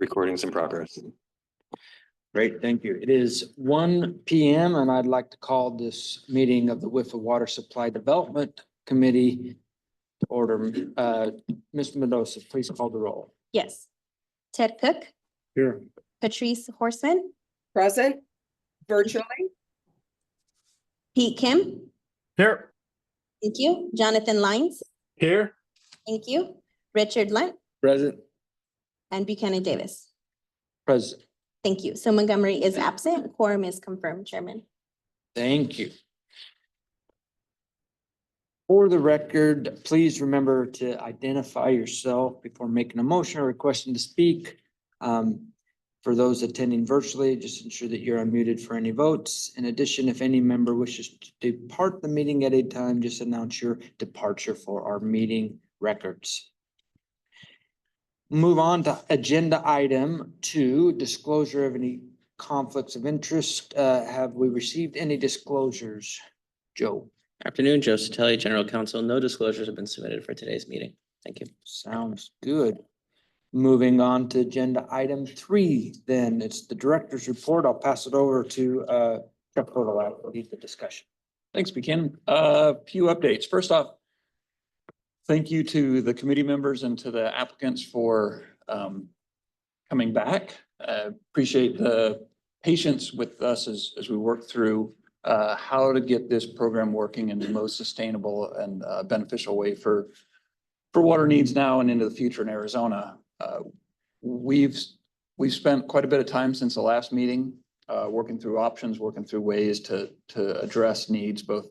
Recordings in progress. Great, thank you. It is 1 p.m. and I'd like to call this meeting of the WIFA Water Supply Development Committee to order. Ms. Mendoza, please call the roll. Yes. Ted Cook, Here. Patrice Horseman, Present, virtually. Pete Kim. Here. Thank you. Jonathan Lines. Here. Thank you. Richard Lunt Present. and Buchanan Davis. Present. Thank you. So Montgomery is absent. Quorum is confirmed, Chairman. Thank you. For the record, please remember to identify yourself before making a motion or requesting to speak. For those attending virtually, just ensure that you're unmuted for any votes. In addition, if any member wishes to depart the meeting at a time, just announce your departure for our meeting records. Move on to agenda item 2, disclosure of any conflicts of interest. Have we received any disclosures? Joe. Afternoon, Joe Satelli, General Counsel. No disclosures have been submitted for today's meeting. Thank you. Sounds good. Moving on to agenda item 3, then it's the director's report. I'll pass it over to Chuck Portal to lead the discussion. Thanks, Buchanan. A few updates. First off, thank you to the committee members and to the applicants for coming back. Appreciate the patience with us as we work through how to get this program working in the most sustainable and beneficial way for water needs now and into the future in Arizona. We've spent quite a bit of time since the last meeting working through options, working through ways to address needs both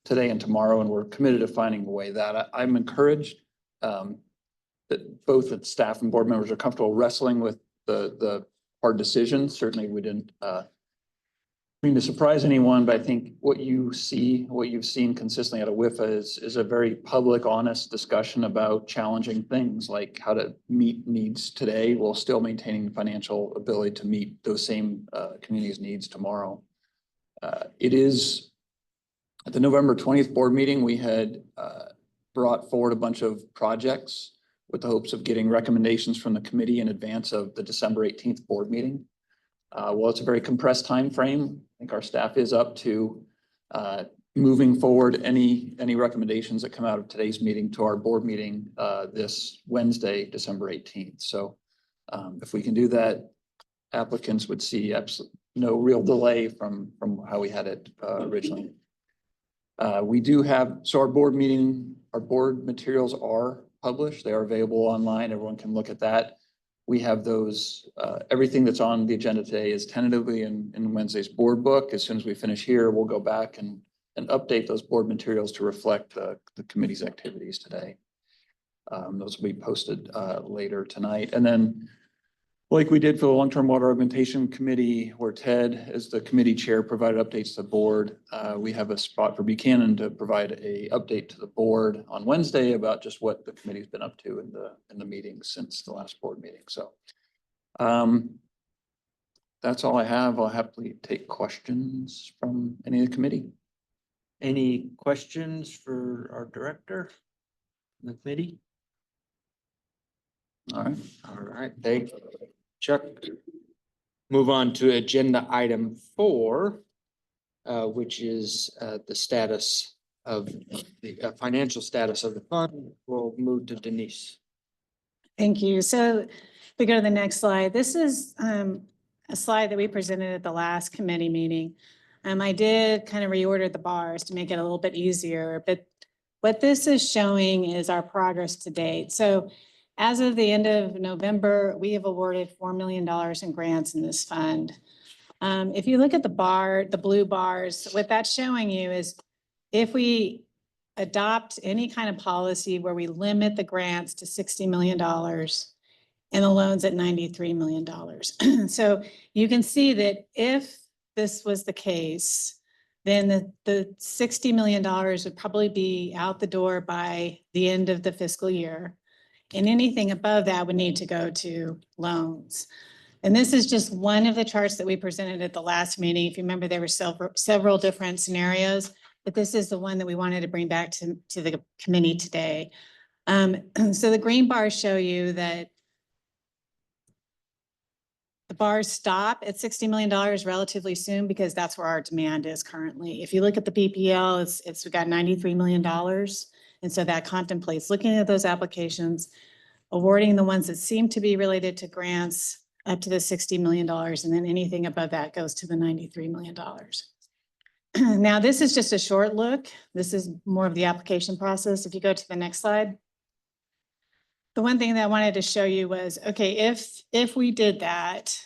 today and tomorrow, and we're committed to finding a way that I'm encouraged that both the staff and board members are comfortable wrestling with the hard decisions. Certainly we didn't mean to surprise anyone, but I think what you've seen consistently out of WIFA is a very public, honest discussion about challenging things like how to meet needs today while still maintaining financial ability to meet those same communities' needs tomorrow. It is at the November 20th board meeting, we had brought forward a bunch of projects with the hopes of getting recommendations from the committee in advance of the December 18th board meeting. Well, it's a very compressed time frame. I think our staff is up to moving forward any recommendations that come out of today's meeting to our board meeting this Wednesday, December 18th. So if we can do that, applicants would see absolutely no real delay from how we had it originally. We do have, so our board materials are published. They are available online. Everyone can look at that. We have those, everything that's on the agenda today is tentatively in Wednesday's board book. As soon as we finish here, we'll go back and update those board materials to reflect the committee's activities today. Those will be posted later tonight. And then like we did for the Long-Term Water Augmentation Committee, where Ted, as the committee chair, provided updates to the board. We have a spot for Buchanan to provide a update to the board on Wednesday about just what the committee's been up to in the meetings since the last board meeting. So that's all I have. I'll happily take questions from any of the committee. Any questions for our director, the committee? All right. All right, thank you, Chuck. Move on to agenda item 4, which is the status of the financial status of the fund. We'll move to Denise. Thank you. So if we go to the next slide, this is a slide that we presented at the last committee meeting. I did kind of reorder the bars to make it a little bit easier, but what this is showing is our progress to date. So as of the end of November, we have awarded $4 million in grants in this fund. If you look at the blue bars, what that's showing you is if we adopt any kind of policy where we limit the grants to $60 million and the loans at $93 million. So you can see that if this was the case, then the $60 million would probably be out the door by the end of the fiscal year. And anything above that would need to go to loans. And this is just one of the charts that we presented at the last meeting. If you remember, there were several different scenarios, but this is the one that we wanted to bring back to the committee today. So the green bars show you that the bars stop at $60 million relatively soon because that's where our demand is currently. If you look at the PPL, we got $93 million. And so that contemplates looking at those applications, awarding the ones that seem to be related to grants up to the $60 million, and then anything above that goes to the $93 million. Now, this is just a short look. This is more of the application process. If you go to the next slide. The one thing that I wanted to show you was, okay, if we did that,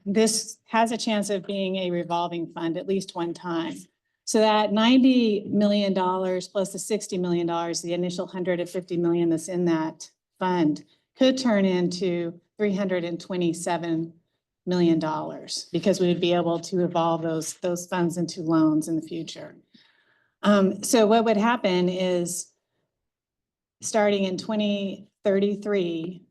this has a chance of being a revolving fund at least one time. So that $90 million plus the $60 million, the initial $150 million that's in that fund could turn into $327 million because we would be able to evolve those funds into loans in the future. So what would happen is starting in 2033,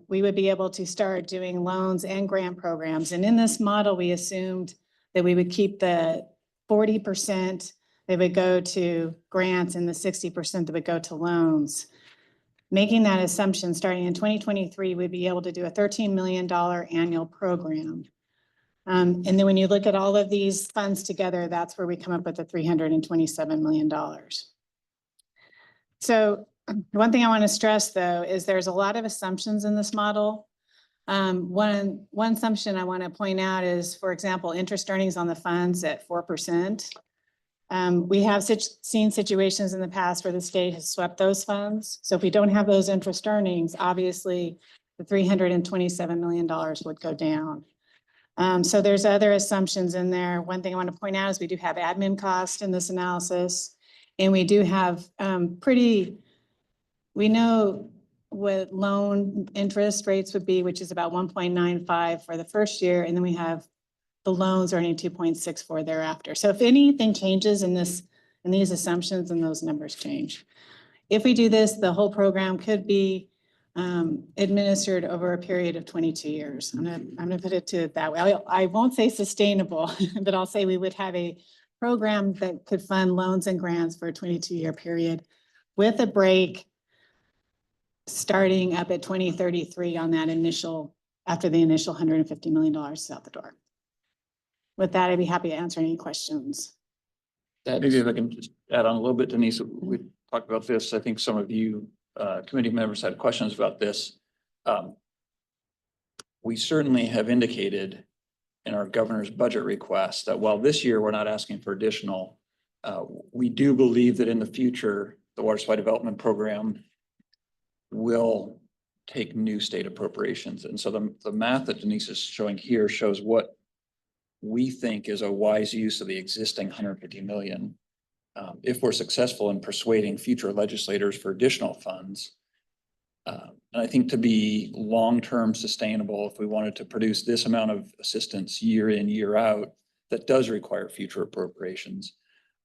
we would be able to start doing loans and grant programs. And in this model, we assumed that we would keep the 40% that would go to grants and the 60% that would go to loans. Making that assumption, starting in 2023, we'd be able to do a $13 million annual program. And then when you look at all of these funds together, that's where we come up with the $327 million. So one thing I want to stress, though, is there's a lot of assumptions in this model. One assumption I want to point out is, for example, interest earnings on the funds at 4%. We have seen situations in the past where the state has swept those funds. So if we don't have those interest earnings, obviously the $327 million would go down. So there's other assumptions in there. One thing I want to point out is we do have admin costs in this analysis, and we do have we know what loan interest rates would be, which is about 1.95 for the first year, and then we have the loans earning 2.64 thereafter. So if anything changes in these assumptions, then those numbers change. If we do this, the whole program could be administered over a period of 22 years. I'm gonna put it to that way. I won't say sustainable, but I'll say we would have a program that could fund loans and grants for a 22-year period with a break starting up at 2033 on that after the initial $150 million is out the door. With that, I'd be happy to answer any questions. Maybe if I can just add on a little bit, Denise, we talked about this. I think some of you committee members had questions about this. We certainly have indicated in our governor's budget request that while this year we're not asking for additional, we do believe that in the future, the water supply development program will take new state appropriations. And so the math that Denise is showing here shows what we think is a wise use of the existing 150 million. If we're successful in persuading future legislators for additional funds. And I think to be long-term sustainable, if we wanted to produce this amount of assistance year in, year out, that does require future appropriations.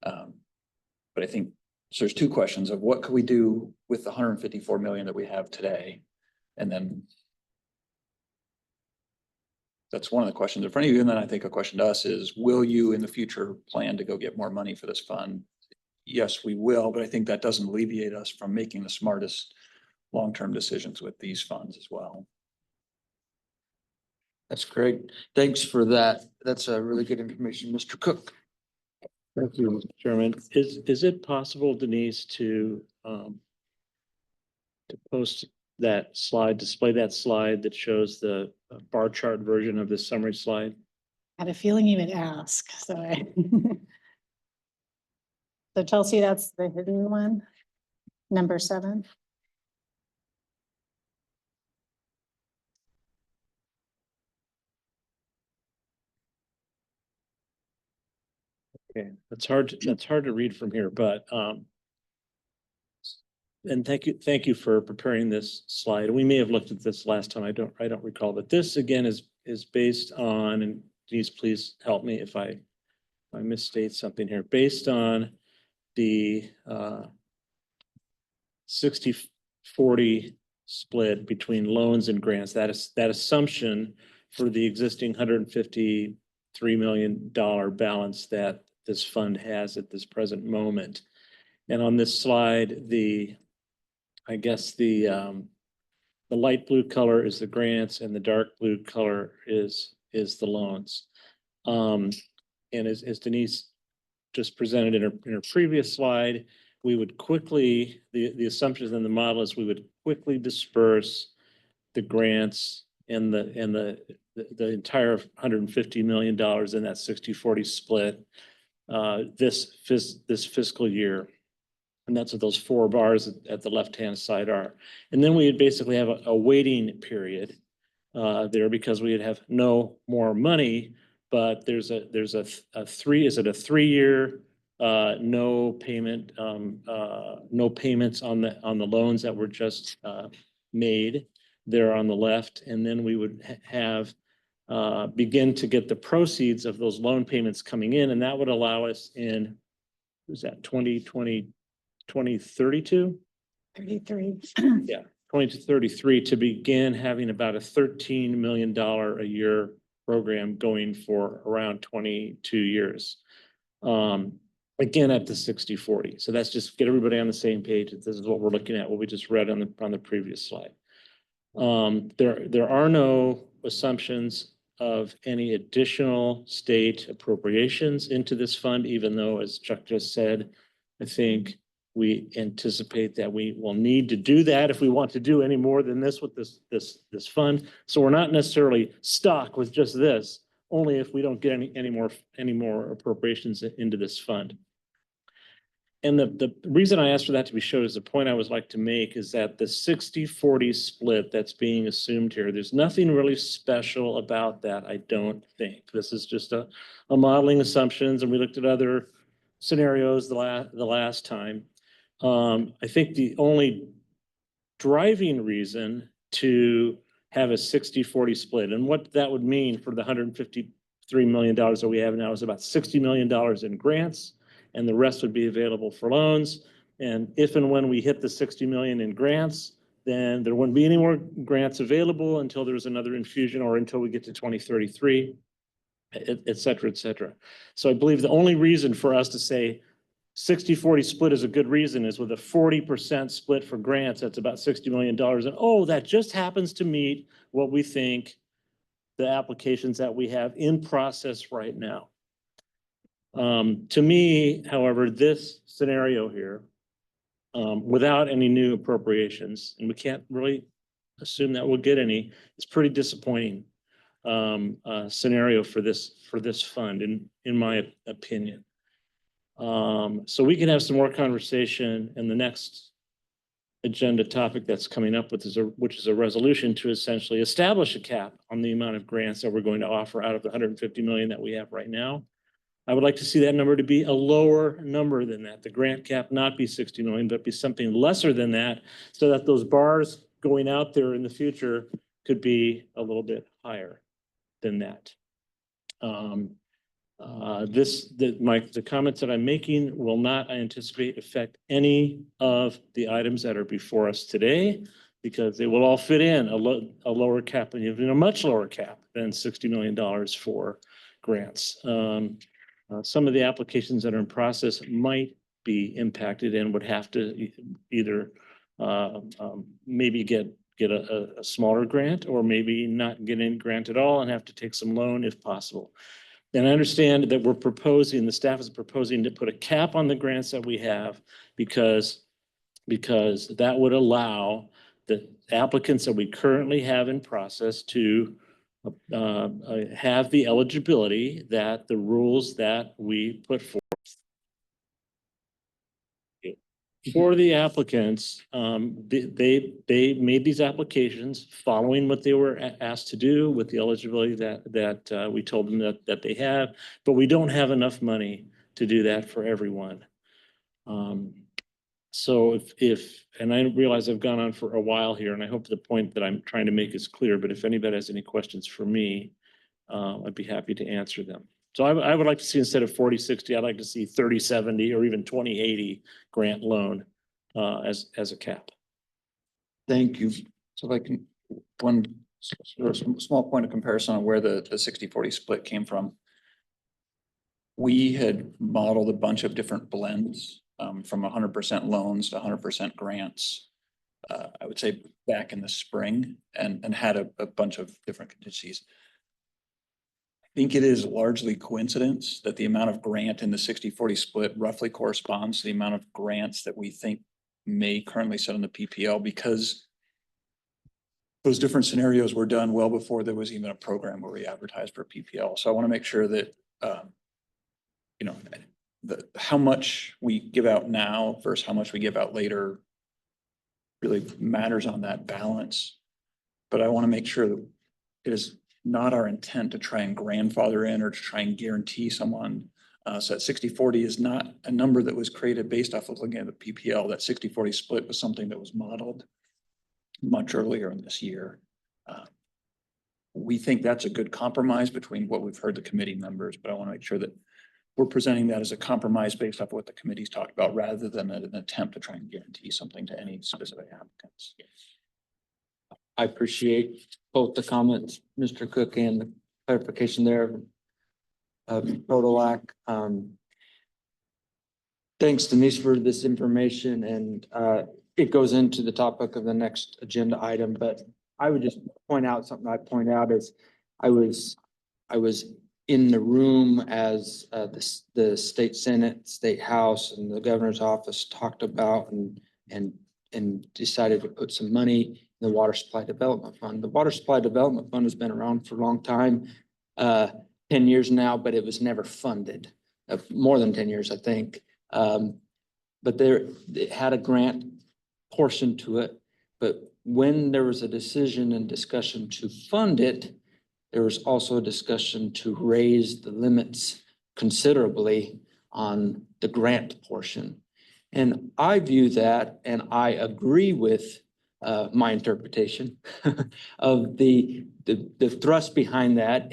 But I think so there's two questions of what could we do with the 154 million that we have today? And then that's one of the questions in front of you. And then I think a question to us is, will you in the future plan to go get more money for this fund? Yes, we will, but I think that doesn't alleviate us from making the smartest long-term decisions with these funds as well. That's great. Thanks for that. That's a really good information. Mr. Cook. Thank you, Mr. Chairman. Is it possible, Denise, to post that slide, display that slide that shows the bar chart version of this summary slide? I had a feeling you would ask, so so Chelsea, that's the hidden one, number 7. Okay, that's hard to read from here, but and thank you for preparing this slide. We may have looked at this last time. I don't recall, but this again is based on, and Denise, please help me if I misstate something here, based on the 60-40 split between loans and grants. That assumption for the existing $153 million balance that this fund has at this present moment. And on this slide, I guess the the light blue color is the grants and the dark blue color is the loans. And as Denise just presented in her previous slide, we would quickly, the assumptions in the model is we would quickly disperse the grants and the entire $150 million in that 60-40 split this fiscal year. And that's what those 4 bars at the left-hand side are. And then we would basically have a waiting period there because we would have no more money, but there's a 3-year no payment, no payments on the loans that were just made there on the left. And then we would have begin to get the proceeds of those loan payments coming in, and that would allow us in, was that 2032? 33. Yeah, 20 to 33 to begin having about a $13 million a year program going for around 22 years. Again, at the 60-40. So that's just get everybody on the same page. This is what we're looking at, what we just read on the previous slide. There are no assumptions of any additional state appropriations into this fund, even though, as Chuck just said, I think we anticipate that we will need to do that if we want to do any more than this with this fund. So we're not necessarily stuck with just this, only if we don't get any more appropriations into this fund. And the reason I asked for that to be showed is the point I would like to make is that the 60-40 split that's being assumed here, there's nothing really special about that, I don't think. This is just a modeling assumptions, and we looked at other scenarios the last time. I think the only driving reason to have a 60-40 split, and what that would mean for the $153 million that we have now is about $60 million in grants, and the rest would be available for loans. And if and when we hit the 60 million in grants, then there wouldn't be any more grants available until there's another infusion or until we get to 2033, et cetera, et cetera. So I believe the only reason for us to say 60-40 split is a good reason is with a 40% split for grants, that's about $60 million. And oh, that just happens to meet what we think the applications that we have in process right now. To me, however, this scenario here, without any new appropriations, and we can't really assume that we'll get any, it's pretty disappointing scenario for this fund, in my opinion. So we can have some more conversation in the next agenda topic that's coming up with, which is a resolution to essentially establish a cap on the amount of grants that we're going to offer out of the 150 million that we have right now. I would like to see that number to be a lower number than that. The grant cap not be 60 million, but be something lesser than that, so that those bars going out there in the future could be a little bit higher than that. The comments that I'm making will not, I anticipate, affect any of the items that are before us today, because they will all fit in a lower cap, and even a much lower cap than $60 million for grants. Some of the applications that are in process might be impacted and would have to either maybe get a smaller grant, or maybe not get any grant at all and have to take some loan if possible. And I understand that the staff is proposing to put a cap on the grants that we have because that would allow the applicants that we currently have in process to have the eligibility that the rules that we put forth for the applicants. They made these applications following what they were asked to do with the eligibility that we told them that they have, but we don't have enough money to do that for everyone. So and I realize I've gone on for a while here, and I hope the point that I'm trying to make is clear, but if anybody has any questions for me, I'd be happy to answer them. So I would like to see, instead of 40-60, I'd like to see 30-70 or even 20-80 grant loan as a cap. Thank you. So like one small point of comparison on where the 60-40 split came from. We had modeled a bunch of different blends from 100% loans to 100% grants. I would say back in the spring and had a bunch of different contingencies. I think it is largely coincidence that the amount of grant in the 60-40 split roughly corresponds to the amount of grants that we think may currently sit on the PPL, because those different scenarios were done well before there was even a program where we advertised for PPL. So I want to make sure that, you know, how much we give out now versus how much we give out later really matters on that balance. But I want to make sure that it is not our intent to try and grandfather in or to try and guarantee someone. So that 60-40 is not a number that was created based off of looking at the PPL. That 60-40 split was something that was modeled much earlier in this year. We think that's a good compromise between what we've heard the committee members, but I want to make sure that we're presenting that as a compromise based off what the committee's talked about, rather than an attempt to try and guarantee something to any specific applicants. I appreciate both the comments, Mr. Cook, and the clarification there. Protolac. Thanks, Denise, for this information, and it goes into the topic of the next agenda item, but I would just point out something I point out is I was in the room as the state senate, state house, and the governor's office talked about and decided to put some money in the water supply development fund. The water supply development fund has been around for a long time, 10 years now, but it was never funded, more than 10 years, I think. But it had a grant portion to it, but when there was a decision and discussion to fund it, there was also a discussion to raise the limits considerably on the grant portion. And I view that, and I agree with my interpretation of the thrust behind that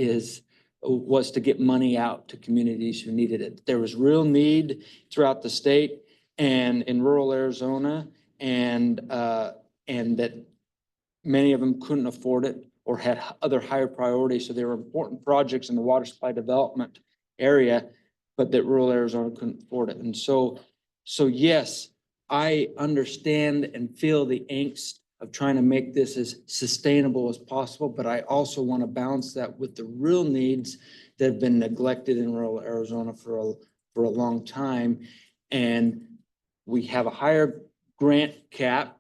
was to get money out to communities who needed it. There was real need throughout the state and in rural Arizona, and that many of them couldn't afford it or had other higher priorities. So there were important projects in the water supply development area, but that rural Arizona couldn't afford it. And so yes, I understand and feel the angst of trying to make this as sustainable as possible, but I also want to balance that with the real needs that have been neglected in rural Arizona for a long time. And we have a higher grant cap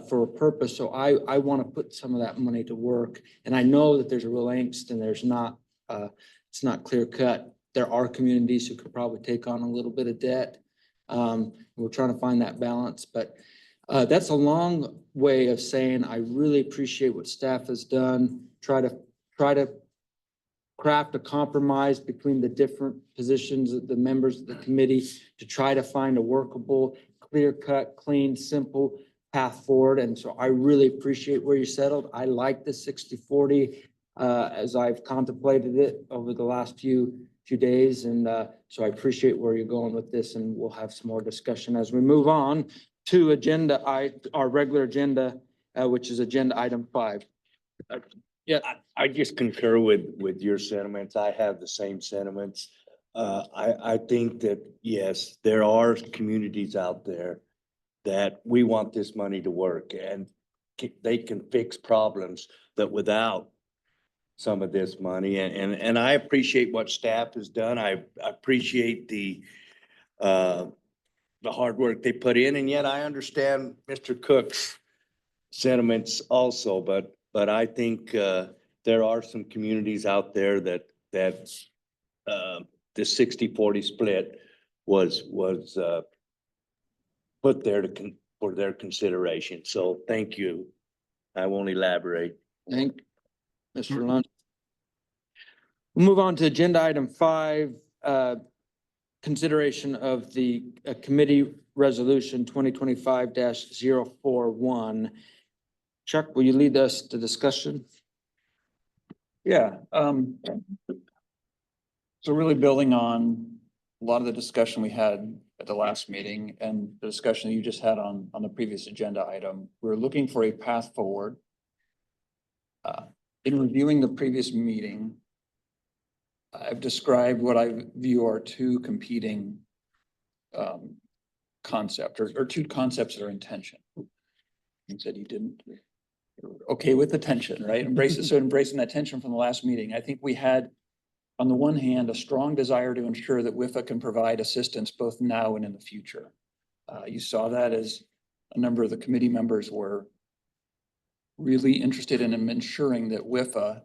for a purpose. So I want to put some of that money to work. And I know that there's a real angst and there's not, it's not clear cut. There are communities who could probably take on a little bit of debt. We're trying to find that balance, but that's a long way of saying I really appreciate what staff has done. Try to craft a compromise between the different positions of the members of the committee to try to find a workable, clear-cut, clean, simple path forward. And so I really appreciate where you settled. I like the 60-40 as I've contemplated it over the last few days. And so I appreciate where you're going with this, and we'll have some more discussion as we move on to our regular agenda, which is agenda item 5. I just concur with your sentiments. I have the same sentiments. I think that, yes, there are communities out there that we want this money to work, and they can fix problems that without some of this money. And I appreciate what staff has done. I appreciate the hard work they put in, and yet I understand Mr. Cook's sentiments also, but I think there are some communities out there that the 60-40 split was put there for their consideration. So thank you. I won't elaborate. Thank Mr. Lund. We'll move on to agenda item 5, consideration of the committee resolution 2025-041. Chuck, will you lead us to discussion? Yeah. So really building on a lot of the discussion we had at the last meeting and the discussion that you just had on the previous agenda item, we're looking for a path forward. In reviewing the previous meeting, I've described what I view are two competing concepts or two concepts that are in tension. You said you didn't. You're okay with the tension, right? Embrace it. So embracing that tension from the last meeting, I think we had, on the one hand, a strong desire to ensure that WIFA can provide assistance both now and in the future. You saw that as a number of the committee members were really interested in ensuring that WIFA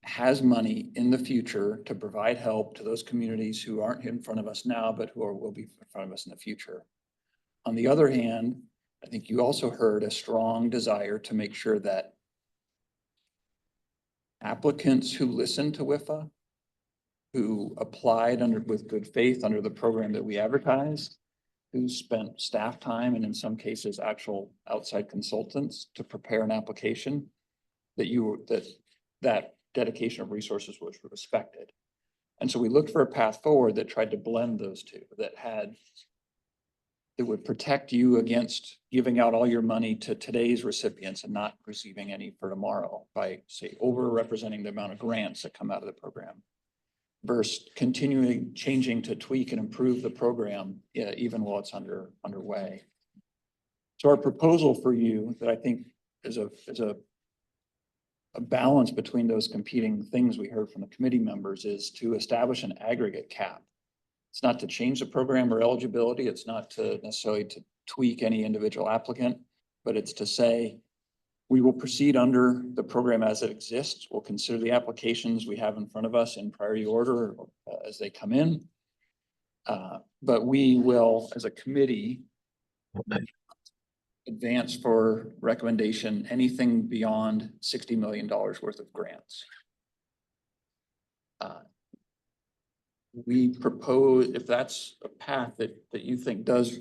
has money in the future to provide help to those communities who aren't in front of us now, but will be in front of us in the future. On the other hand, I think you also heard a strong desire to make sure that applicants who listen to WIFA, who applied with good faith under the program that we advertised, who spent staff time and in some cases actual outside consultants to prepare an application, that dedication of resources was respected. And so we looked for a path forward that tried to blend those two, that would protect you against giving out all your money to today's recipients and not receiving any for tomorrow by, say, over-representing the amount of grants that come out of the program versus continuing changing to tweak and improve the program, even while it's underway. So our proposal for you that I think is a balance between those competing things we heard from the committee members is to establish an aggregate cap. It's not to change the program or eligibility. It's not to necessarily to tweak any individual applicant, but it's to say, we will proceed under the program as it exists. We'll consider the applications we have in front of us in priority order as they come in. But we will, as a committee, advance for recommendation anything beyond $60 million worth of grants. We propose, if that's a path that you think does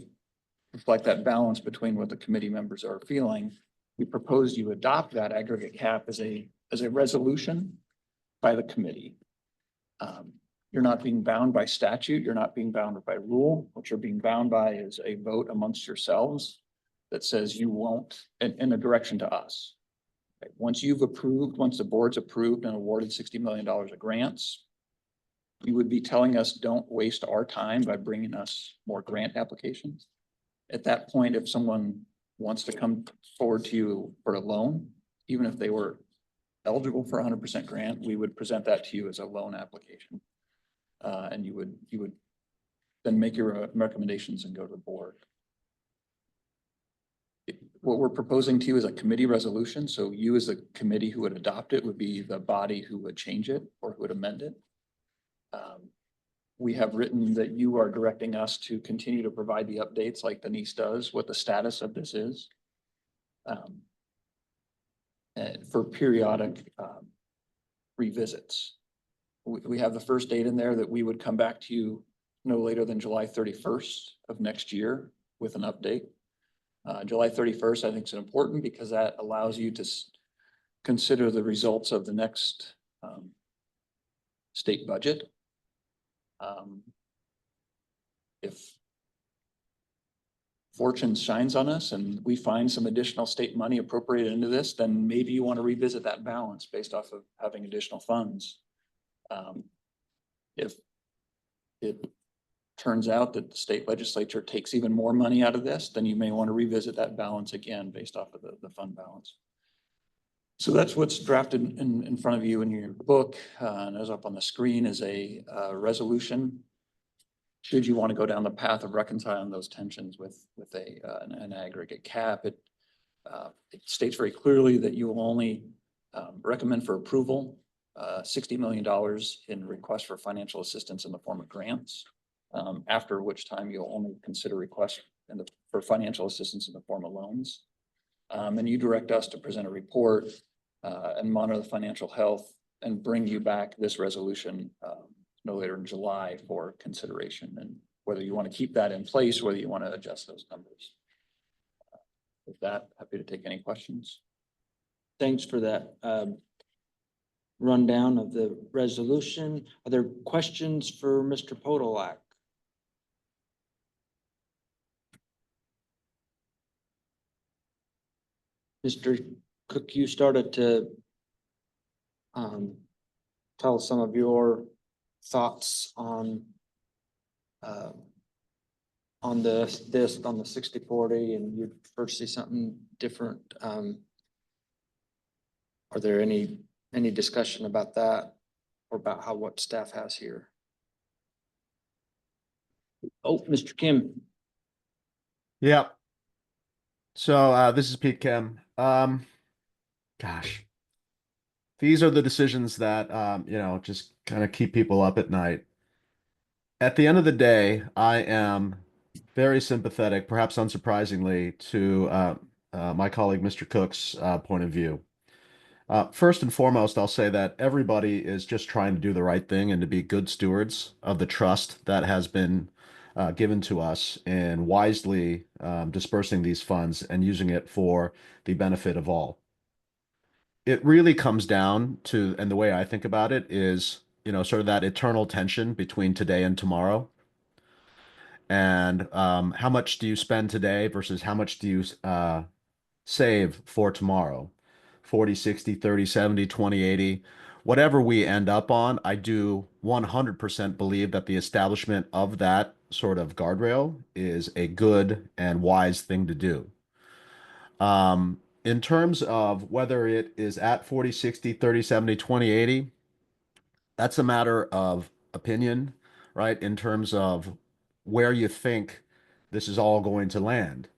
reflect that balance between what the committee members are feeling, we propose you adopt that aggregate cap as a resolution by the committee. You're not being bound by statute. You're not being bound by rule. What you're being bound by is a vote amongst yourselves that says you won't, in a direction to us. Okay, once the board's approved and awarded $60 million of grants, you would be telling us, don't waste our time by bringing us more grant applications. At that point, if someone wants to come forward to you for a loan, even if they were eligible for 100% grant, we would present that to you as a loan application. And you would then make your recommendations and go to the board. What we're proposing to you is a committee resolution. So you as a committee who would adopt it would be the body who would change it or who would amend it. We have written that you are directing us to continue to provide the updates like Denise does, what the status of this is. For periodic revisits. We have the first date in there that we would come back to you no later than July 31st of next year with an update. July 31st, I think is important because that allows you to consider the results of the next state budget. If fortune shines on us and we find some additional state money appropriated into this, then maybe you want to revisit that balance based off of having additional funds. If it turns out that the state legislature takes even more money out of this, then you may want to revisit that balance again based off of the fund balance. So that's what's drafted in front of you in your book, and as up on the screen is a resolution. Should you want to go down the path of reconciling those tensions with an aggregate cap, it states very clearly that you will only recommend for approval $60 million in requests for financial assistance in the form of grants, after which time you'll only consider requests for financial assistance in the form of loans. And you direct us to present a report and monitor the financial health and bring you back this resolution no later in July for consideration, and whether you want to keep that in place, whether you want to adjust those numbers. With that, happy to take any questions. Thanks for that rundown of the resolution. Are there questions for Mr. Podolak? Mr. Cook, you started to tell some of your thoughts on on this on the 60/40 and you'd first see something different. Are there any discussion about that or about what staff has here? Oh, Mr. Kim. Yeah. So this is Pete Kim. Gosh, these are the decisions that just kind of keep people up at night. At the end of the day, I am very sympathetic, perhaps unsurprisingly, to my colleague Mr. Cook's point of view. First and foremost, I'll say that everybody is just trying to do the right thing and to be good stewards of the trust that has been given to us in wisely dispersing these funds and using it for the benefit of all. It really comes down to, and the way I think about it is, sort of that eternal tension between today and tomorrow. And how much do you spend today versus how much do you save for tomorrow? 40, 60, 30, 70, 20, 80, whatever we end up on, I do 100% believe that the establishment of that sort of guardrail is a good and wise thing to do. In terms of whether it is at 40, 60, 30, 70, 20, 80, that's a matter of opinion, right? In terms of where you think this is all going to land.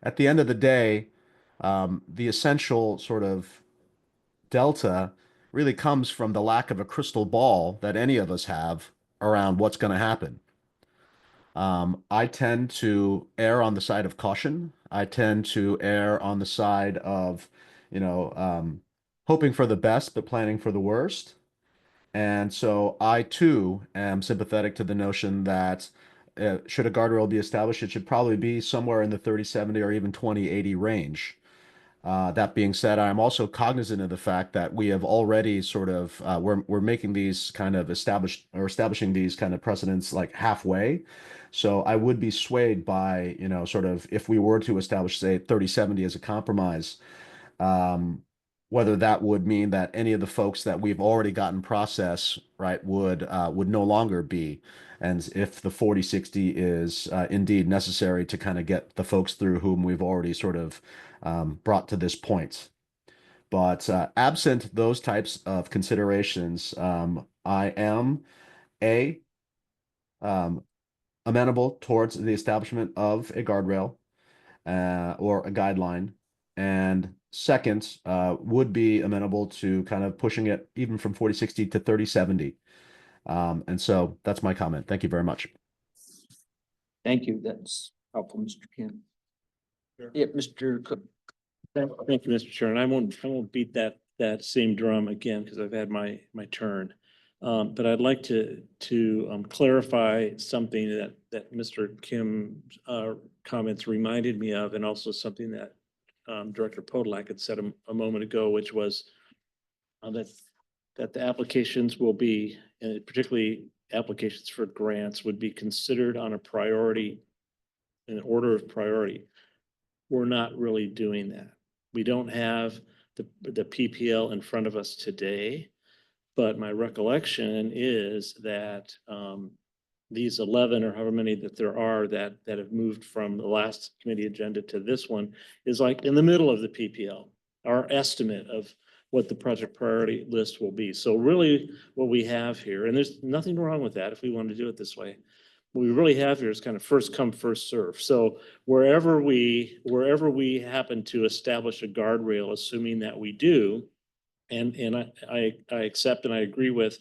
At the end of the day, the essential sort of delta really comes from the lack of a crystal ball that any of us have around what's going to happen. I tend to err on the side of caution. I tend to err on the side of, hoping for the best, but planning for the worst. And so I too am sympathetic to the notion that should a guardrail be established, it should probably be somewhere in the 30/70 or even 20/80 range. That being said, I'm also cognizant of the fact that we have already sort of we're making these kind of establishing these kind of precedents like halfway. So I would be swayed by, sort of if we were to establish, say, 30/70 as a compromise, whether that would mean that any of the folks that we've already gotten process, right, would no longer be. And if the 40/60 is indeed necessary to kind of get the folks through whom we've already sort of brought to this point. But absent those types of considerations, I am um, amenable towards the establishment of a guardrail or a guideline. And second, would be amenable to kind of pushing it even from 40/60 to 30/70. And so that's my comment. Thank you very much. Thank you. That's helpful, Mr. Kim. Yeah, Mr. Cook. Thank you, Mr. Chair. And I won't beat that same drum again because I've had my turn. But I'd like to clarify something that Mr. Kim's comments reminded me of, and also something that Director Podolak had said a moment ago, which was that the applications will be, and particularly applications for grants, would be considered on a priority, in order of priority. We're not really doing that. We don't have the PPL in front of us today, but my recollection is that these 11 or however many that there are that have moved from the last committee agenda to this one is like in the middle of the PPL, our estimate of what the project priority list will be. So really what we have here, and there's nothing wrong with that if we want to do it this way, what we really have here is kind of first come, first serve. So wherever we happen to establish a guardrail, assuming that we do, and I accept and I agree with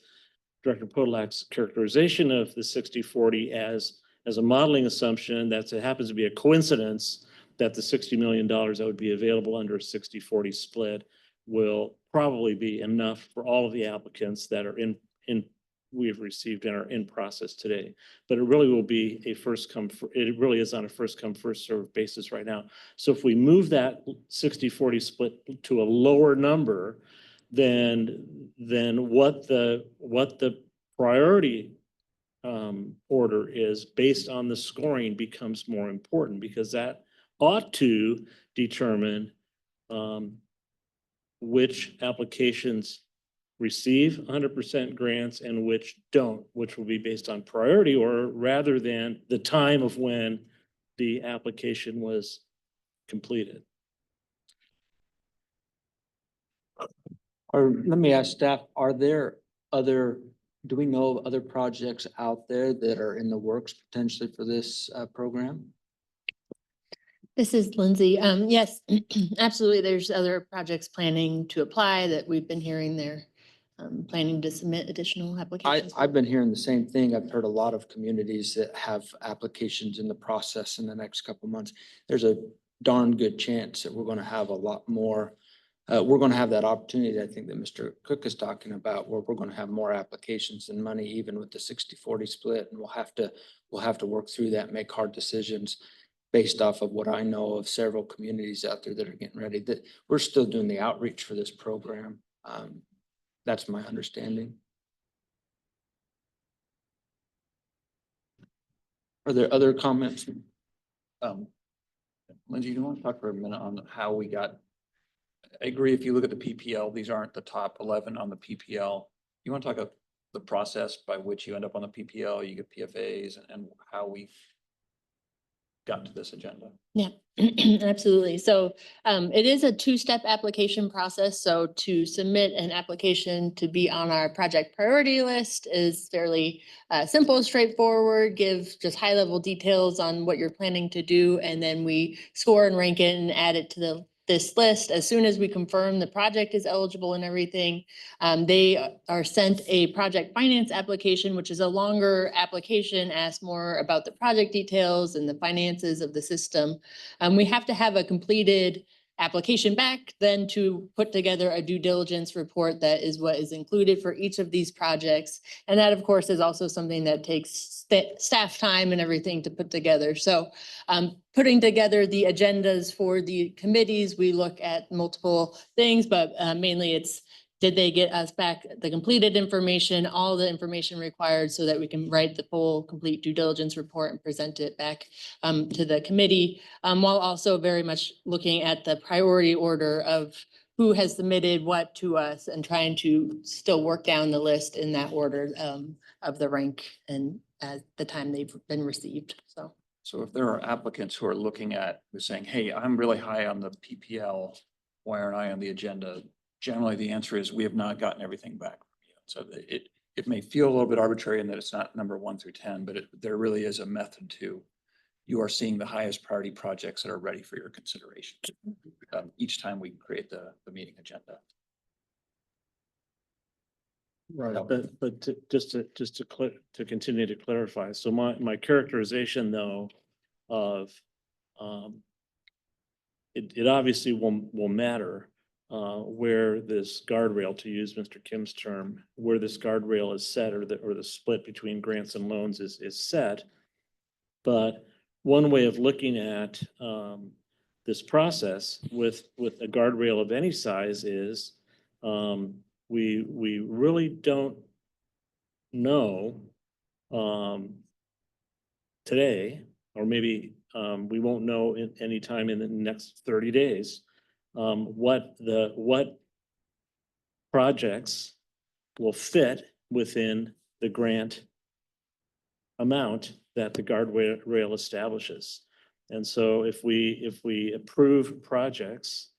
Director Podolak's characterization of the 60/40 as a modeling assumption, that it happens to be a coincidence that the $60 million that would be available under a 60/40 split will probably be enough for all of the applicants that are we have received and are in process today. But it really will be it really is on a first come, first served basis right now. So if we move that 60/40 split to a lower number, then what the priority order is based on the scoring becomes more important, because that ought to determine which applications receive 100% grants and which don't, which will be based on priority order rather than the time of when the application was completed. Or let me ask staff, are there other, do we know of other projects out there that are in the works potentially for this program? This is Lindsay. Yes, absolutely. There's other projects planning to apply that we've been hearing they're planning to submit additional applications. I've been hearing the same thing. I've heard a lot of communities that have applications in the process in the next couple of months. There's a darn good chance that we're gonna have a lot more. We're gonna have that opportunity, I think, that Mr. Cook is talking about, where we're gonna have more applications than money, even with the 60-40 split, and we'll have to work through that, make hard decisions based off of what I know of several communities out there that are getting ready, that we're still doing the outreach for this program. That's my understanding. Are there other comments? Lindsay, you want to talk for a minute on how we got? I agree, if you look at the PPL, these aren't the top 11 on the PPL. You want to talk about the process by which you end up on the PPL, you get PFAs, and how we got to this agenda? Yeah, absolutely. So it is a two-step application process. So to submit an application to be on our project priority list is fairly simple, straightforward, give just high-level details on what you're planning to do, and then we score and rank it and add it to this list. As soon as we confirm the project is eligible and everything, they are sent a project finance application, which is a longer application, asks more about the project details and the finances of the system. We have to have a completed application back, then to put together a due diligence report that is what is included for each of these projects. And that, of course, is also something that takes staff time and everything to put together. So putting together the agendas for the committees, we look at multiple things, but mainly it's, did they get us back the completed information, all the information required so that we can write the full complete due diligence report and present it back to the committee, while also very much looking at the priority order of who has submitted what to us and trying to still work down the list in that order of the rank and at the time they've been received. So if there are applicants who are looking at, who's saying, hey, I'm really high on the PPL, why aren't I on the agenda? Generally, the answer is we have not gotten everything back from you. So it may feel a little bit arbitrary in that it's not number 1 through 10, but there really is a method to, you are seeing the highest priority projects that are ready for your consideration each time we create the meeting agenda. Right, but to continue to clarify, so my characterization though of it obviously will matter where this guardrail, to use Mr. Kim's term, where this guardrail is set, or the split between grants and loans is set. But one way of looking at this process with a guardrail of any size is we really don't know today, or maybe we won't know in any time in the next 30 days, what projects will fit within the grant amount that the guardrail establishes. And so if we approve projects,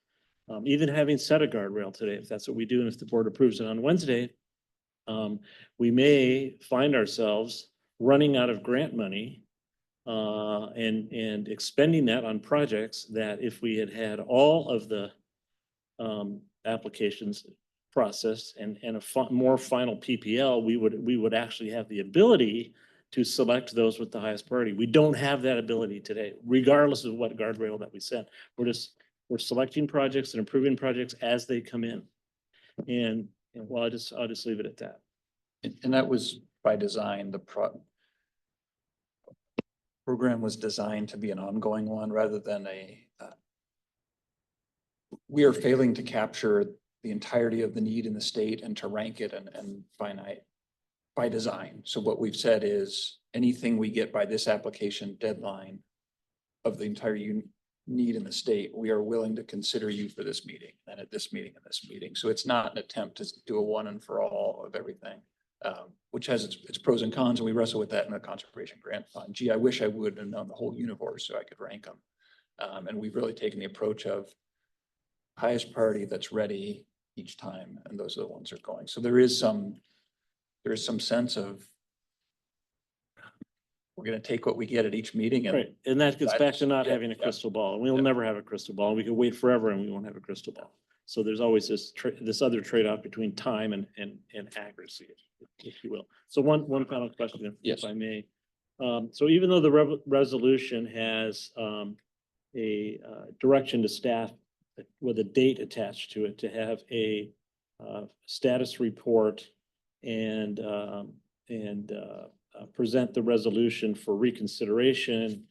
even having set a guardrail today, if that's what we do, and if the board approves it on Wednesday, we may find ourselves running out of grant money and expending that on projects that if we had all of the applications processed and a more final PPL, we would actually have the ability to select those with the highest priority. We don't have that ability today, regardless of what guardrail that we set. We're selecting projects and improving projects as they come in. And well, I'll just leave it at that. And that was by design. The program was designed to be an ongoing one rather than we are failing to capture the entirety of the need in the state and to rank it and finite by design. So what we've said is anything we get by this application deadline of the entire need in the state, we are willing to consider you for this meeting and at this meeting and this meeting. So it's not an attempt to do a one and for all of everything. which has its pros and cons, and we wrestle with that in the conservation grant fund. Gee, I wish I would have known the whole universe so I could rank them. And we've really taken the approach of highest priority that's ready each time, and those are the ones that are going. So there is some sense of we're gonna take what we get at each meeting and Right, and that gets back to not Yeah, having a yeah. crystal ball, and we will Yeah. never have a crystal ball. We could wait forever and we won't have a crystal ball. So there's always this other trade-off between time and accuracy, if you will. So one final question, Yes. if I may. So even though the resolution has a direction to staff with a date attached to it to have a status report and present the resolution for reconsideration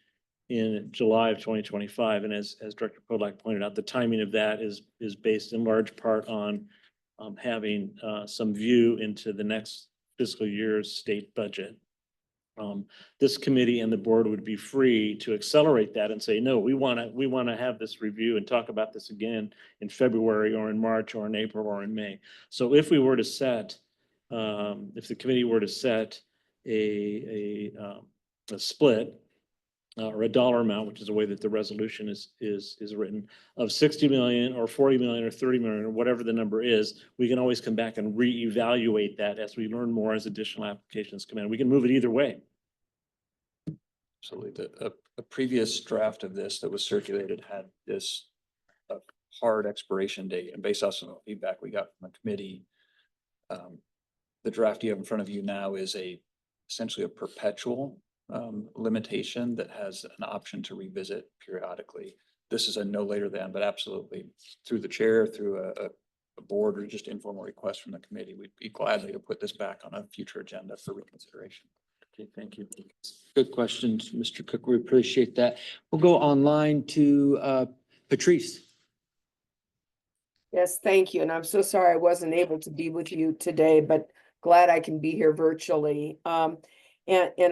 in July of 2025. And as Director Podolak pointed out, the timing of that is based in large part on having some view into the next fiscal year's state budget. This committee and the board would be free to accelerate that and say, no, we want to have this review and talk about this again in February or in March or in April or in May. So if we were to set, if the committee were to set a split or a dollar amount, which is the way that the resolution is written, of 60 million or 40 million or 30 million or whatever the number is, we can always come back and reevaluate that as we learn more, as additional applications come in. We can move it either way. Absolutely. A previous draft of this that was circulated had this hard expiration date, and based on some feedback we got from the committee, the draft you have in front of you now is essentially a perpetual limitation that has an option to revisit periodically. This is a no later than, but absolutely through the chair, through a board, or just informal request from the committee, we'd be gladly to put this back on a future agenda for reconsideration. Okay, thank you. Good questions, Mr. Cook. We appreciate that. We'll go online to Patrice. Yes, thank you. And I'm so sorry I wasn't able to be with you today, but glad I can be here virtually. And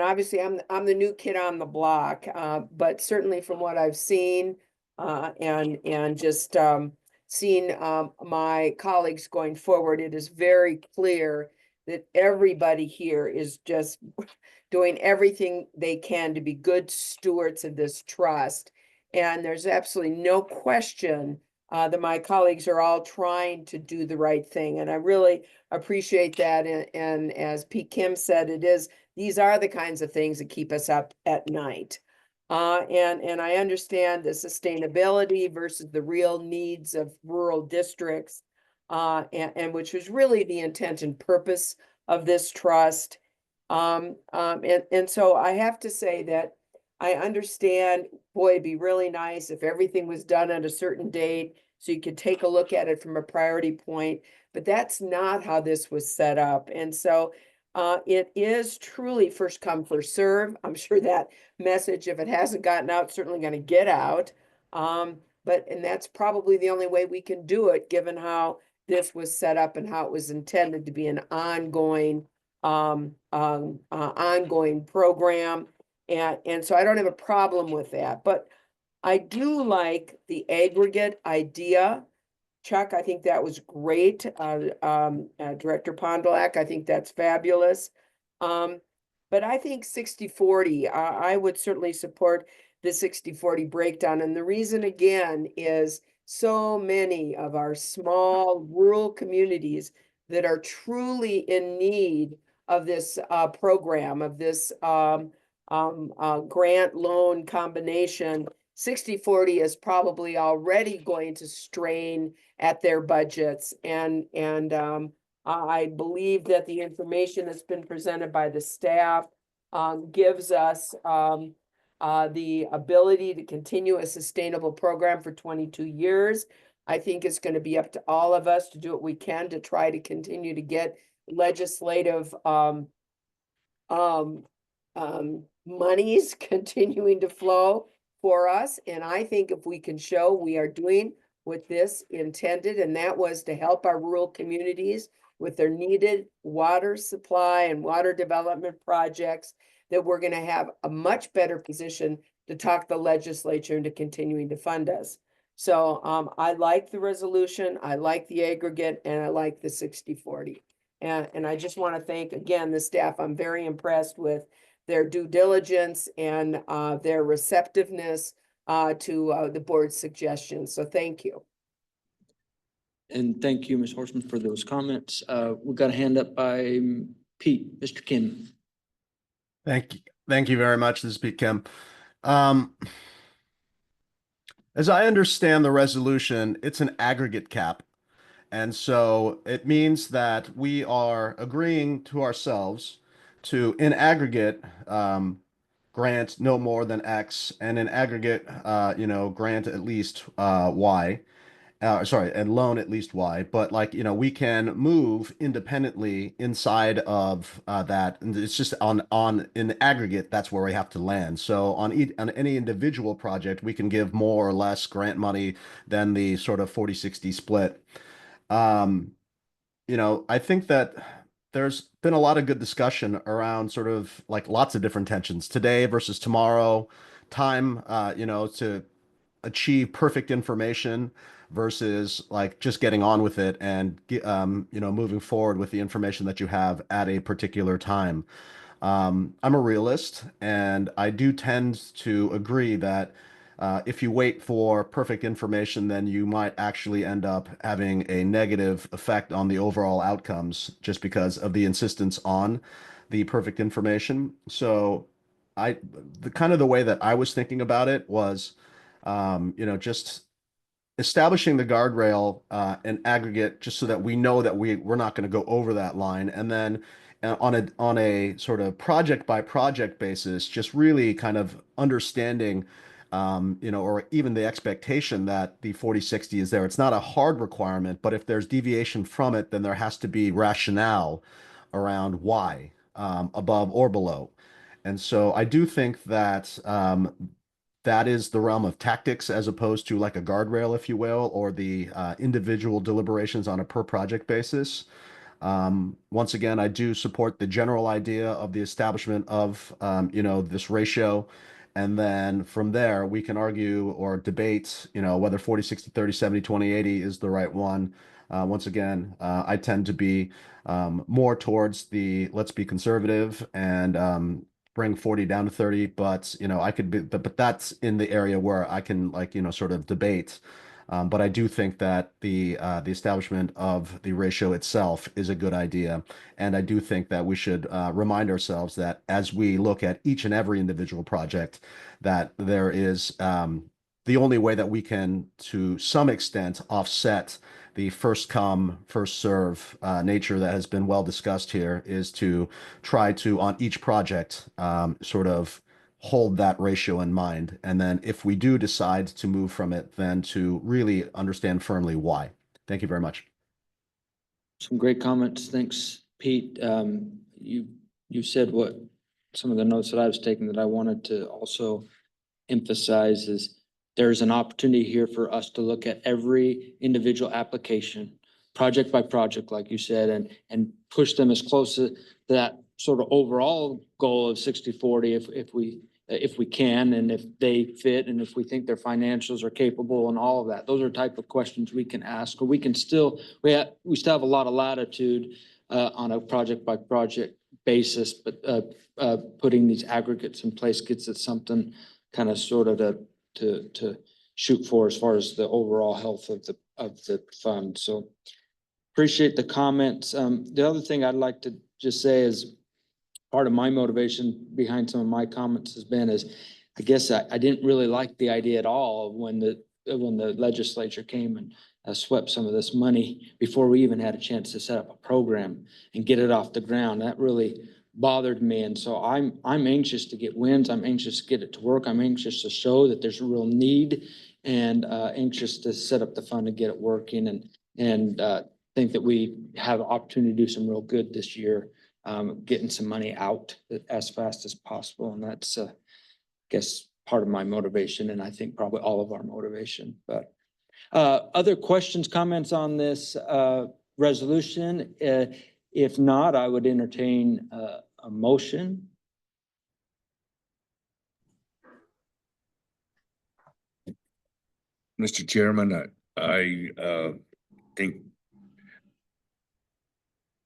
obviously I'm the new kid on the block, but certainly from what I've seen, and just seeing my colleagues going forward, it is very clear that everybody here is just doing everything they can to be good stewards of this trust. And there's absolutely no question that my colleagues are all trying to do the right thing. And I really appreciate that. And as Pete Kim said, these are the kinds of things that keep us up at night. And I understand the sustainability versus the real needs of rural districts, and which was really the intent and purpose of this trust. And so I have to say that I understand, boy, it'd be really nice if everything was done at a certain date so you could take a look at it from a priority point, but that's not how this was set up. And so it is truly first come, first serve. I'm sure that message, if it hasn't gotten out, certainly going to get out. And that's probably the only way we can do it, given how this was set up and how it was intended to be an ongoing program. And so I don't have a problem with that, but I do like the aggregate idea. Chuck, I think that was great. Director Pondolak, I think that's fabulous. But I think 60-40, I would certainly support the 60-40 breakdown. And the reason again is so many of our small rural communities that are truly in need of this program, of this grant loan combination. 60-40 is probably already going to strain at their budgets. And I believe that the information that's been presented by the staff gives us the ability to continue a sustainable program for 22 years. I think it's going to be up to all of us to do what we can to try to continue to get legislative monies continuing to flow for us. And I think if we can show we are doing what this intended, and that was to help our rural communities with their needed water supply and water development projects, that we're going to have a much better position to talk the legislature into continuing to fund us. So I like the resolution, I like the aggregate, and I like the 60-40. And I just want to thank again the staff. I'm very impressed with their due diligence and their receptiveness to the board's suggestions. So thank you. And thank you, Ms. Horstman, for those comments. We've got a hand up by Pete, Mr. Kim. Thank you. Thank you very much. This is Pete Kim. As I understand the resolution, it's an aggregate cap. And so it means that we are agreeing to ourselves to, in aggregate, grant no more than X, and in aggregate, grant at least Y. Sorry, and loan at least Y, but like, we can move independently inside of that. And it's just on in aggregate, that's where we have to land. So on any individual project, we can give more or less grant money than the sort of 40-60 split. I think that there's been a lot of good discussion around sort of like lots of different tensions today versus tomorrow, time, to achieve perfect information versus like just getting on with it and moving forward with the information that you have at a particular time. I'm a realist, and I do tend to agree that if you wait for perfect information, then you might actually end up having a negative effect on the overall outcomes just because of the insistence on the perfect information. So the way that I was thinking about it was, just establishing the guardrail in aggregate, just so that we know that we're not going to go over that line, and then on a sort of project by project basis, just really kind of understanding, or even the expectation that the 40-60 is there. It's not a hard requirement, but if there's deviation from it, then there has to be rationale around why, above or below. And so I do think that that is the realm of tactics as opposed to like a guardrail, if you will, or the individual deliberations on a per project basis. Once again, I do support the general idea of the establishment of, this ratio. And then from there, we can argue or debate, whether 40-60, 30-70, 20-80 is the right one. Once again, I tend to be more towards the let's be conservative and bring 40 down to 30, but I could be, but that's in the area where I can sort of debate. But I do think that the establishment of the ratio itself is a good idea, and I do think that we should remind ourselves that as we look at each and every individual project, that there is the only way that we can, to some extent, offset the first come, first serve nature that has been well discussed here is to try to, on each project, sort of hold that ratio in mind. And then if we do decide to move from it, then to really understand firmly why. Thank you very much. Some great comments. Thanks, Pete. You said what some of the notes that I was taking that I wanted to also emphasize is there's an opportunity here for us to look at every individual application, project by project, like you said, and push them as close to that sort of overall goal of 60-40 if we can, and if they fit, and if we think their financials are capable and all of that. Those are type of questions we can ask, or we can still, we still have a lot of latitude on a project by project basis, but putting these aggregates in place gets at something kind of sort of to shoot for as far as the overall health of the fund. So appreciate the comments. The other thing I'd like to just say is part of my motivation behind some of my comments has been is, I guess I didn't really like the idea at all when the legislature came and swept some of this money before we even had a chance to set up a program and get it off the ground. That really bothered me. And so I'm anxious to get wins. I'm anxious to get it to work. I'm anxious to show that there's a real need, and anxious to set up the fund and get it working, and think that we have an opportunity to do some real good this year, getting some money out as fast as possible. And that's, I guess, part of my motivation, and I think probably all of our motivation. But other questions, comments on this resolution? If not, I would entertain a motion. Mr. Chairman, I think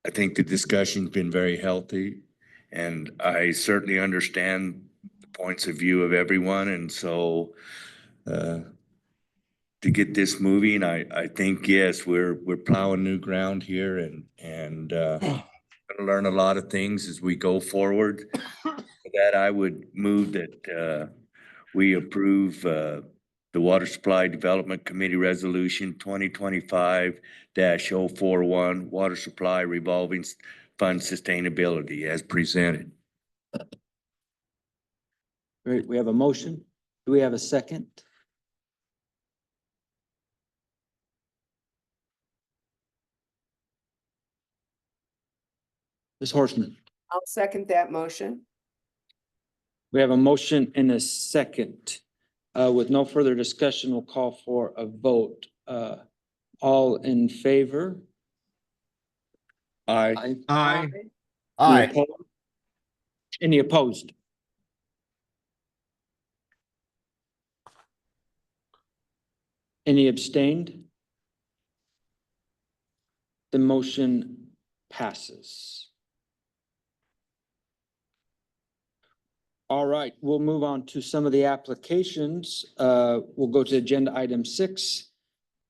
I think the discussion's been very healthy, and I certainly understand the points of view of everyone, and so to get this moving, I think, yes, we're plowing new ground here and gonna learn a lot of things as we go forward. For that, I would move that we approve the Water Supply Development Committee Resolution 2025-041, Water Supply Revolving Fund Sustainability as presented. Great, we have a motion. Do we have a second? Ms. Horstman, I'll second that motion. we have a motion and a second. With no further discussion, we'll call for a vote. All in favor? Aye. Aye. Aye. Any opposed? Any abstained? The motion passes. All right, we'll move on to some of the applications. We'll go to agenda item 6.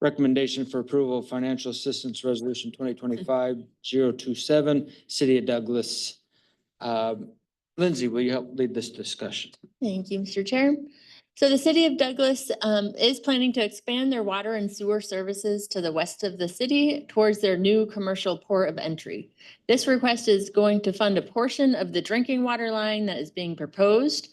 Recommendation for approval of financial assistance resolution 2025-027, City of Douglas. Lindsay, will you help lead this discussion? Thank you, Mr. Chair. So the city of Douglas is planning to expand their water and sewer services to the west of the city towards their new commercial port of entry. This request is going to fund a portion of the drinking water line that is being proposed.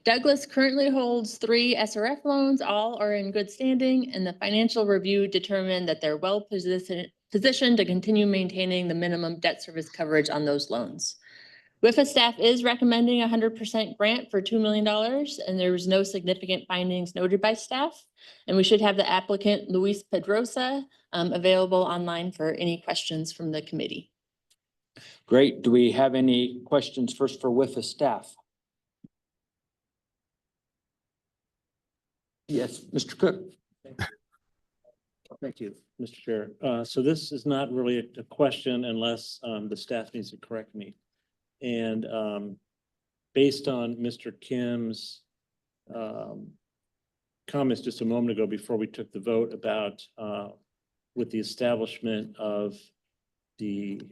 Douglas currently holds 3 SRF loans. All are in good standing, and the financial review determined that they're well positioned to continue maintaining the minimum debt service coverage on those loans. WIFA staff is recommending 100% grant for $2 million, and there was no significant findings noted by staff. And we should have the applicant, Luis Pedrosa, available online for any questions from the committee. Great. Do we have any questions first for WIFA staff? Yes, Mr. Cook. Thank you, Mr. Chair. So this is not really a question unless the staff needs to correct me. And based on Mr. Kim's comments just a moment ago before we took the vote about with the establishment of the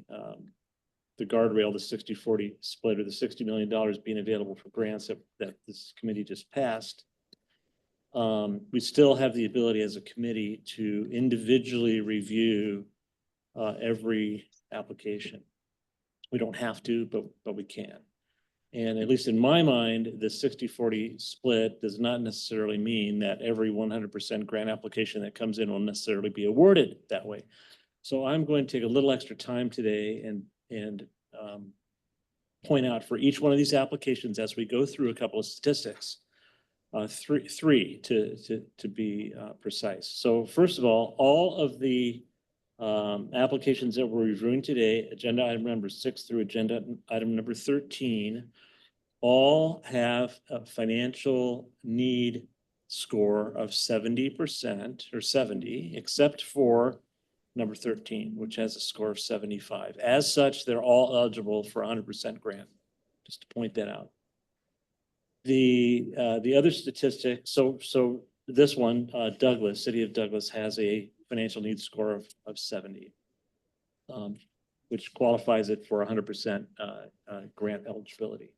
guardrail, the 60-40 split, or the $60 million being available for grants that this committee just passed, we still have the ability as a committee to individually review every application. We don't have to, but we can. And at least in my mind, the 60-40 split does not necessarily mean that every 100% grant application that comes in will necessarily be awarded that way. So I'm going to take a little extra time today and point out for each one of these applications as we go through a couple of statistics, three to be precise. So first of all of the applications that we're reviewing today, agenda item number 6 through agenda item number 13, all have a financial need score of 70% or 70, except for number 13, which has a score of 75. As such, they're all eligible for 100% grant, just to point that out. The other statistic, so this one, Douglas, City of Douglas has a financial needs score of 70, which qualifies it for 100% grant eligibility.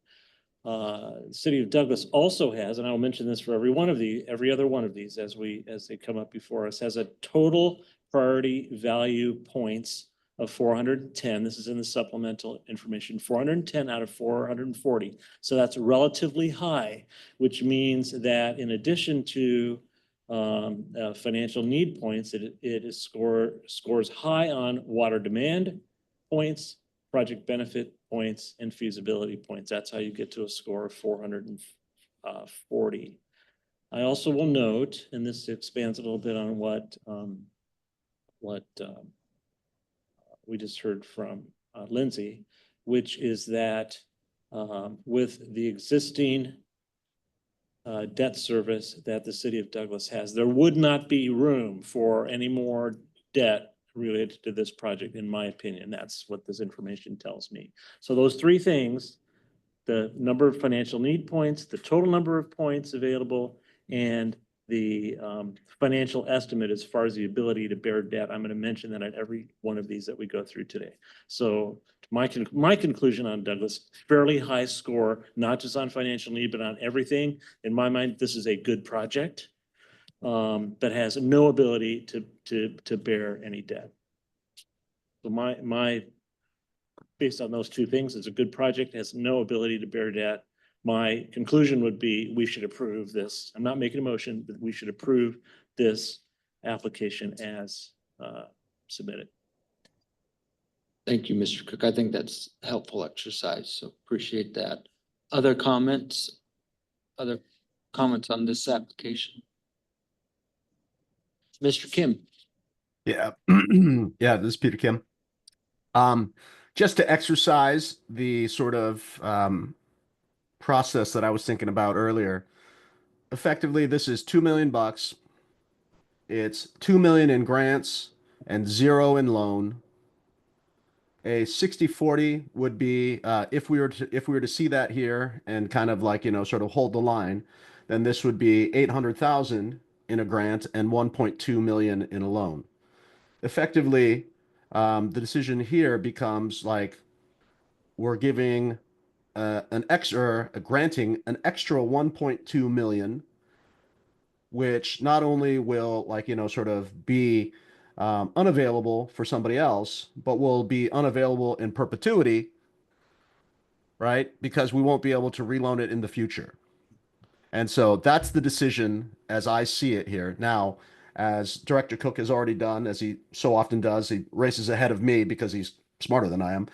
City of Douglas also has, and I'll mention this for every other one of these as they come up before us, has a total priority value points of 410. This is in the supplemental information, 410 out of 440. So that's relatively high, which means that in addition to financial need points, it is scores high on water demand points, project benefit points, and feasibility points. That's how you get to a score of 440. I also will note, and this expands a little bit on what we just heard from Lindsay, which is that with the existing debt service that the City of Douglas has, there would not be room for any more debt related to this project, in my opinion. That's what this information tells me. So those three things, the number of financial need points, the total number of points available, and the financial estimate as far as the ability to bear debt. I'm going to mention that at every one of these that we go through today. So my conclusion on Douglas, fairly high score, not just on financial need, but on everything. In my mind, this is a good project that has no ability to bear any debt. So my based on those two things, it's a good project, has no ability to bear debt. My conclusion would be we should approve this. I'm not making a motion, but we should approve this application as submitted. Thank you, Mr. Cook. I think that's helpful exercise, so appreciate that. Other comments? Other comments on this application? Mr. Kim? Yeah, yeah, this is Peter Kim. Just to exercise the sort of process that I was thinking about earlier. Effectively, this is $2 million. It's 2 million in grants and 0 in loan. A 60-40 would be if we were to see that here and kind of like, sort of hold the line, then this would be 800,000 in a grant and 1.2 million in a loan. Effectively, the decision here becomes like we're giving granting an extra 1.2 million, which not only will sort of be unavailable for somebody else, but will be unavailable in perpetuity, right? Because we won't be able to reloan it in the future. And so that's the decision as I see it here. Now, as Director Cook has already done, as he so often does, he races ahead of me because he's smarter than I am.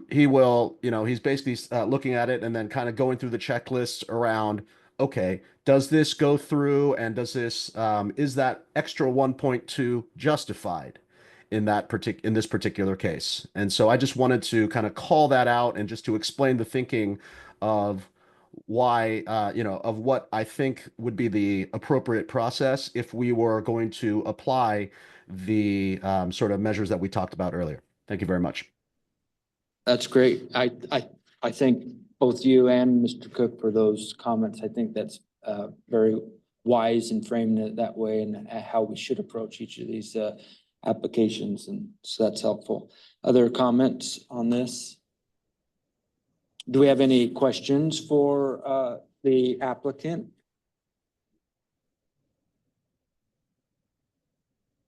He will, he's basically looking at it and then kind of going through the checklists around, okay, does this go through and does this, is that extra 1.2 justified in this particular case? And so I just wanted to kind of call that out and just to explain the thinking of why, of what I think would be the appropriate process if we were going to apply the sort of measures that we talked about earlier. Thank you very much. That's great. I thank both you and Mr. Cook for those comments. I think that's very wise and framed it that way and how we should approach each of these applications. And so that's helpful. Other comments on this? Do we have any questions for the applicant?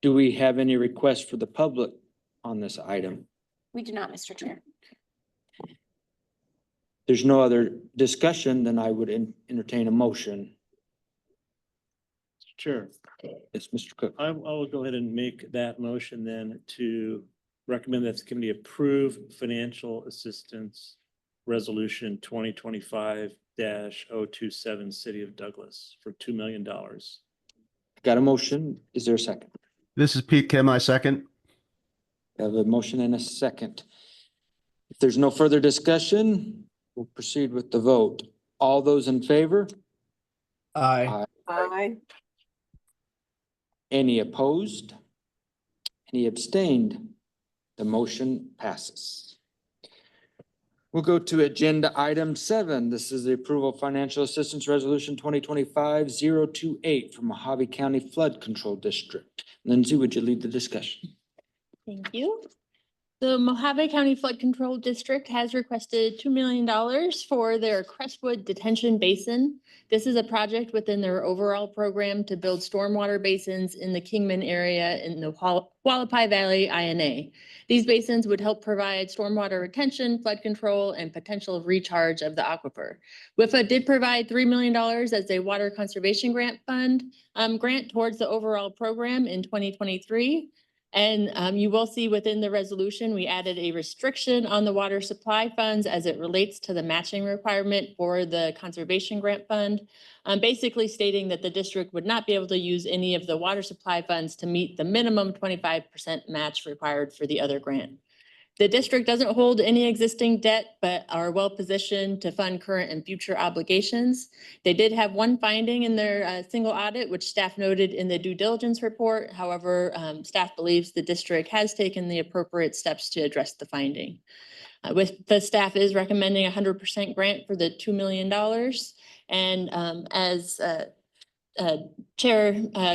Do we have any requests for the public on this item? We do not, Mr. Chair. There's no other discussion, then I would entertain a motion. Sure. It's Mr. Cook. I will go ahead and make that motion then to recommend that the committee approve financial assistance resolution 2025-027 City of Douglas for $2 million. Got a motion? Is there a second? This is Pete Kim, I second. I have a motion and a second. If there's no further discussion, we'll proceed with the vote. All those in favor? Aye. Any opposed? Any abstained? The motion passes. We'll go to agenda item 7. This is the approval of financial assistance resolution 2025-028 from Mojave County Flood Control District. Lindsay, would you lead the discussion? Thank you. The Mojave County Flood Control District has requested $2 million for their Crestwood Detention Basin. This is a project within their overall program to build stormwater basins in the Kingman area in the Hualapai Valley INA. These basins would help provide stormwater retention, flood control, and potential recharge of the aquifer. WIFA did provide $3 million as a water conservation grant towards the overall program in 2023. And you will see within the resolution, we added a restriction on the water supply funds as it relates to the matching requirement for the conservation grant fund. Basically stating that the district would not be able to use any of the water supply funds to meet the minimum 25% match required for the other grant. The district doesn't hold any existing debt, but are well positioned to fund current and future obligations. They did have one finding in their single audit, which staff noted in the due diligence report. However, staff believes the district has taken the appropriate steps to address the finding. With the staff is recommending 100% grant for the $2 million. And as Chair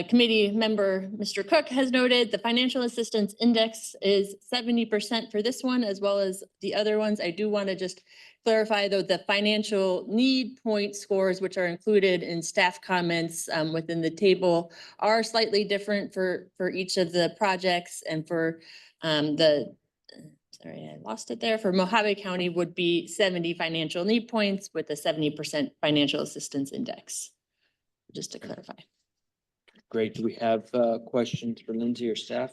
Committee Member Mr. Cook has noted, the financial assistance index is 70% for this one as well as the other ones. I do want to just clarify though, the financial need point scores, which are included in staff comments within the table, are slightly different for each of the projects, and for sorry, I lost it there. For Mojave County would be 70 financial need points with a 70% financial assistance index. Just to clarify. Great. Do we have questions for Lindsay or staff?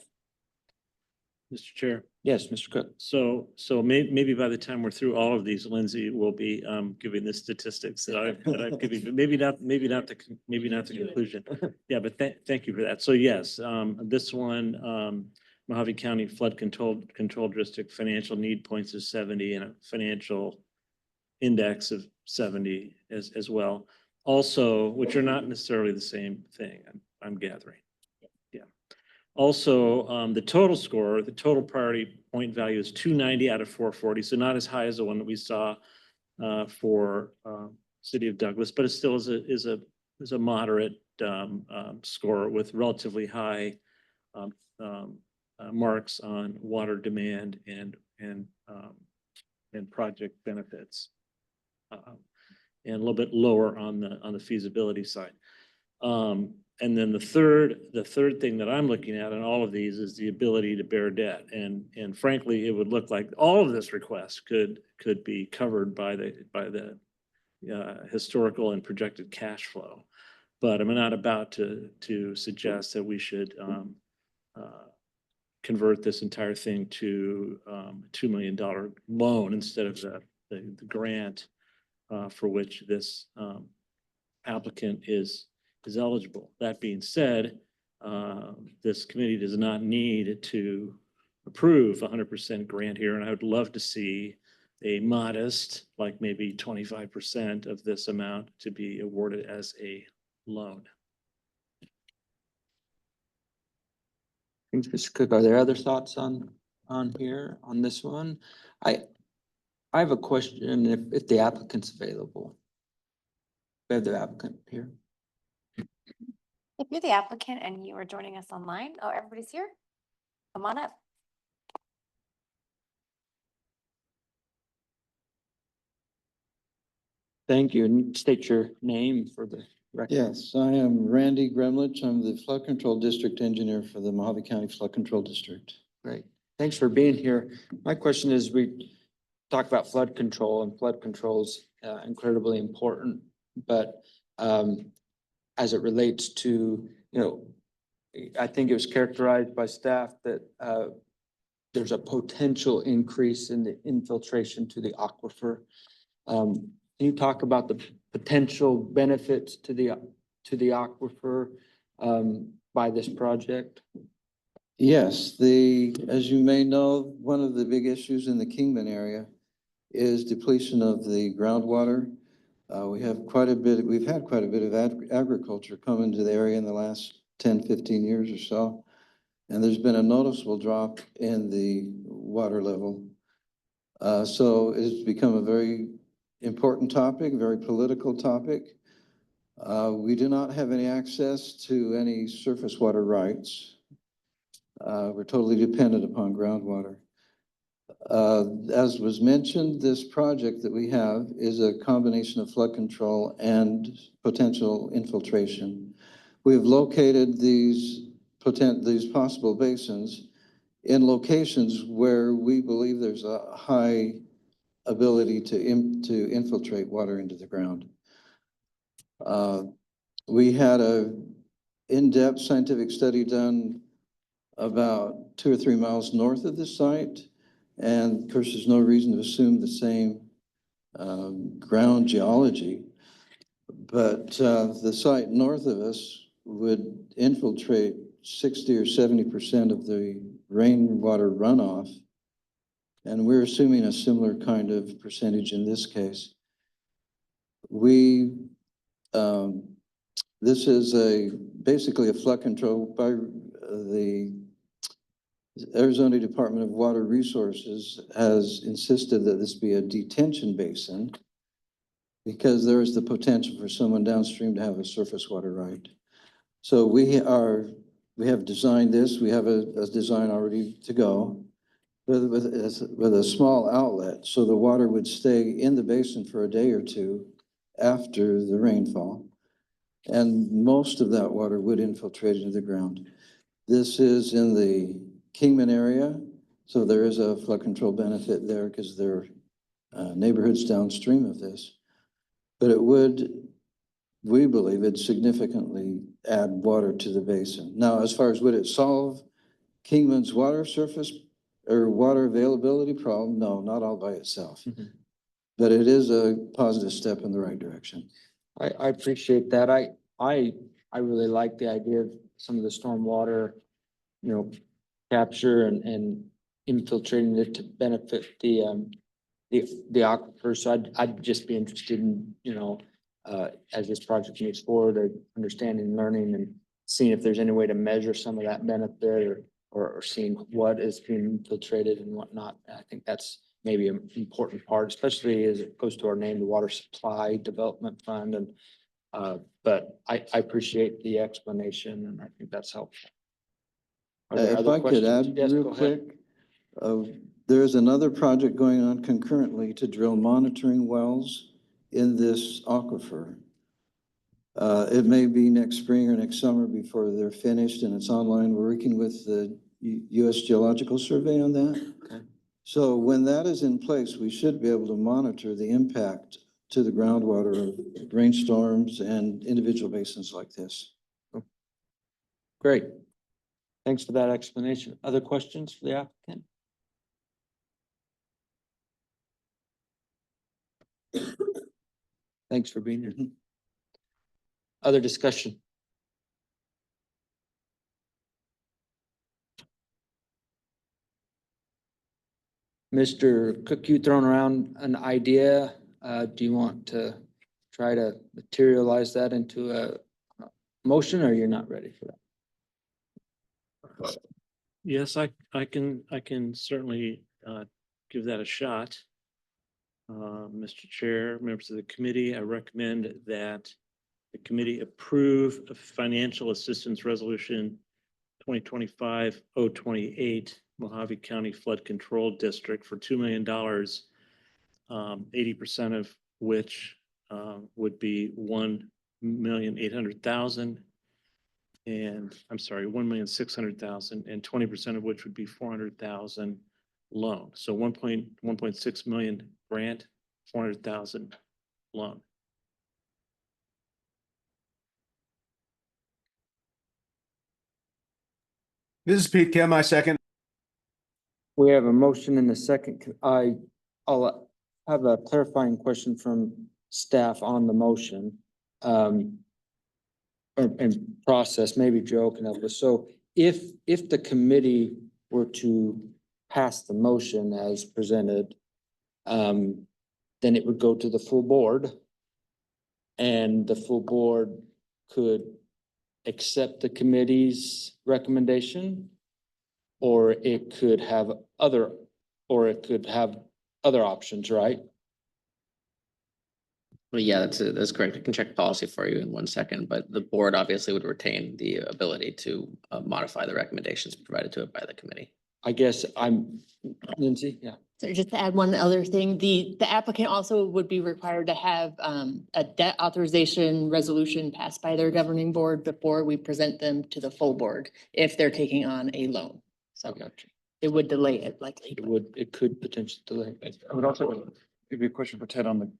Mr. Chair. Yes, Mr. Cook. So maybe by the time we're through all of these, Lindsay will be giving the statistics that I've given, but maybe not the conclusion. Yeah, but thank you for that. So yes, this one, Mojave County Flood Control District financial need points is 70 and a financial index of 70 as well. Also, which are not necessarily the same thing, I'm gathering. Yeah. Also, the total score, the total priority point value is 290 out of 440. So not as high as the one that we saw for City of Douglas, but it still is a moderate score with relatively high marks on water demand and project benefits. And a little bit lower on the feasibility side. And then the third thing that I'm looking at in all of these is the ability to bear debt. And frankly, it would look like all of this request could be covered by the historical and projected cash flow. But I'm not about to suggest that we should convert this entire thing to a $2 million loan instead of the grant for which this applicant is eligible. That being said, this committee does not need to approve 100% grant here, and I would love to see a modest, like maybe 25% of this amount to be awarded as a loan. Thanks, Mr. Cook. Are there other thoughts on this one? I have a question if the applicant's available. We have the applicant here. If you're the applicant and you are joining us online, oh, everybody's here? Come on up. Thank you, and state your name for the record. Yes, I am Randy Gremlich. I'm the Flood Control District Engineer for the Mojave County Flood Control District. Great. Thanks for being here. My question is, we talk about flood control, and flood control is incredibly important, but as it relates to, I think it was characterized by staff that there's a potential increase in the infiltration to the aquifer. Can you talk about the potential benefits to the aquifer by this project? Yes, as you may know, one of the big issues in the Kingman area is depletion of the groundwater. We've had quite a bit of agriculture come into the area in the last 10, 15 years or so. And there's been a noticeable drop in the water level. So it's become a very important topic, very political topic. We do not have any access to any surface water rights. We're totally dependent upon groundwater. As was mentioned, this project that we have is a combination of flood control and potential infiltration. We have located these possible basins in locations where we believe there's a high ability to infiltrate water into the ground. We had an in-depth scientific study done about 2 or 3 miles north of the site. And of course, there's no reason to assume the same ground geology. But the site north of us would infiltrate 60 or 70% of the rainwater runoff And we're assuming a similar kind of percentage in this case. This is basically a flood control by the Arizona Department of Water Resources has insisted that this be a detention basin because there is the potential for someone downstream to have a surface water right. So we have designed this, we have a design already to go with a small outlet. So the water would stay in the basin for a day or two after the rainfall. And most of that water would infiltrate into the ground. This is in the Kingman area. So there is a flood control benefit there because there are neighborhoods downstream of this. But it would, we believe, it significantly add water to the basin. Now, as far as would it solve Kingman's water surface or water availability problem? No, not all by itself. But it is a positive step in the right direction. I appreciate that. I really like the idea of some of the stormwater, capture and infiltrating it to benefit the aquifer. So I'd just be interested in, as this project moves forward, understanding, and learning, and seeing if there's any way to measure some of that benefit or seeing what is being infiltrated and whatnot. I think that's maybe an important part, especially as it goes to our name, the Water Supply Development Fund. And but I appreciate the explanation, and I think that's helpful. Are there If other I could questions? add Yes, real go ahead. quick, there's another project going on concurrently to drill monitoring wells in this aquifer. It may be next spring or next summer before they're finished and it's online. We're working with the U.S. Geological Survey on that. Okay. So when that is in place, we should be able to monitor the impact to the groundwater of rainstorms and individual basins like this. Great. Thanks for that explanation. Other questions for the applicant? Thanks for being here. Other discussion? Mr. Cook, you thrown around an idea. Do you want to try to materialize that into a motion, or you're not ready for that? Yes, I can certainly give that a shot. Mr. Chair, members of the committee, I recommend that the committee approve a financial assistance resolution 2025-028 Mojave County Flood Control District for $2 million, 80% of which would be 1,800,000. And I'm sorry, 1,600,000, and 20% of which would be 400,000 loan. So 1.6 million grant, 400,000 loan. This is Pete Kim, I second. We have a motion in a second. I'll have a clarifying question from staff on the motion. And process, maybe Joe can help us. So if the committee were to pass the motion as presented, then it would go to the full board. And the full board could accept the committee's recommendation, or it could have other options, right? Well, yeah, that's correct. I can check policy for you in 1 second, but the board obviously would retain the ability to modify the recommendations provided to it by the committee. I guess Lindsay, yeah. So just to add one other thing, the applicant also would be required to have a debt authorization resolution passed by their governing board before we present them to the full board if they're taking on a loan. So it would delay it likely. It could potentially delay. I would also give you a question for Ted on the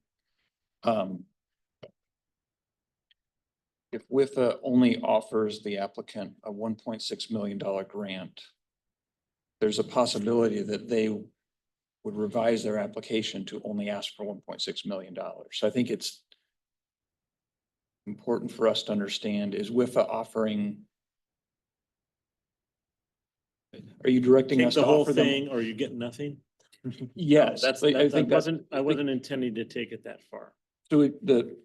if WIFA only offers the applicant a $1.6 million grant, there's a possibility that they would revise their application to only ask for $1.6 million. So I think it's important for us to understand, is WIFA offering, are you directing Take us the to whole offer them? thing, or you get nothing? Yes, That's, I that's, I think that's, wasn't intending to take it that far. so the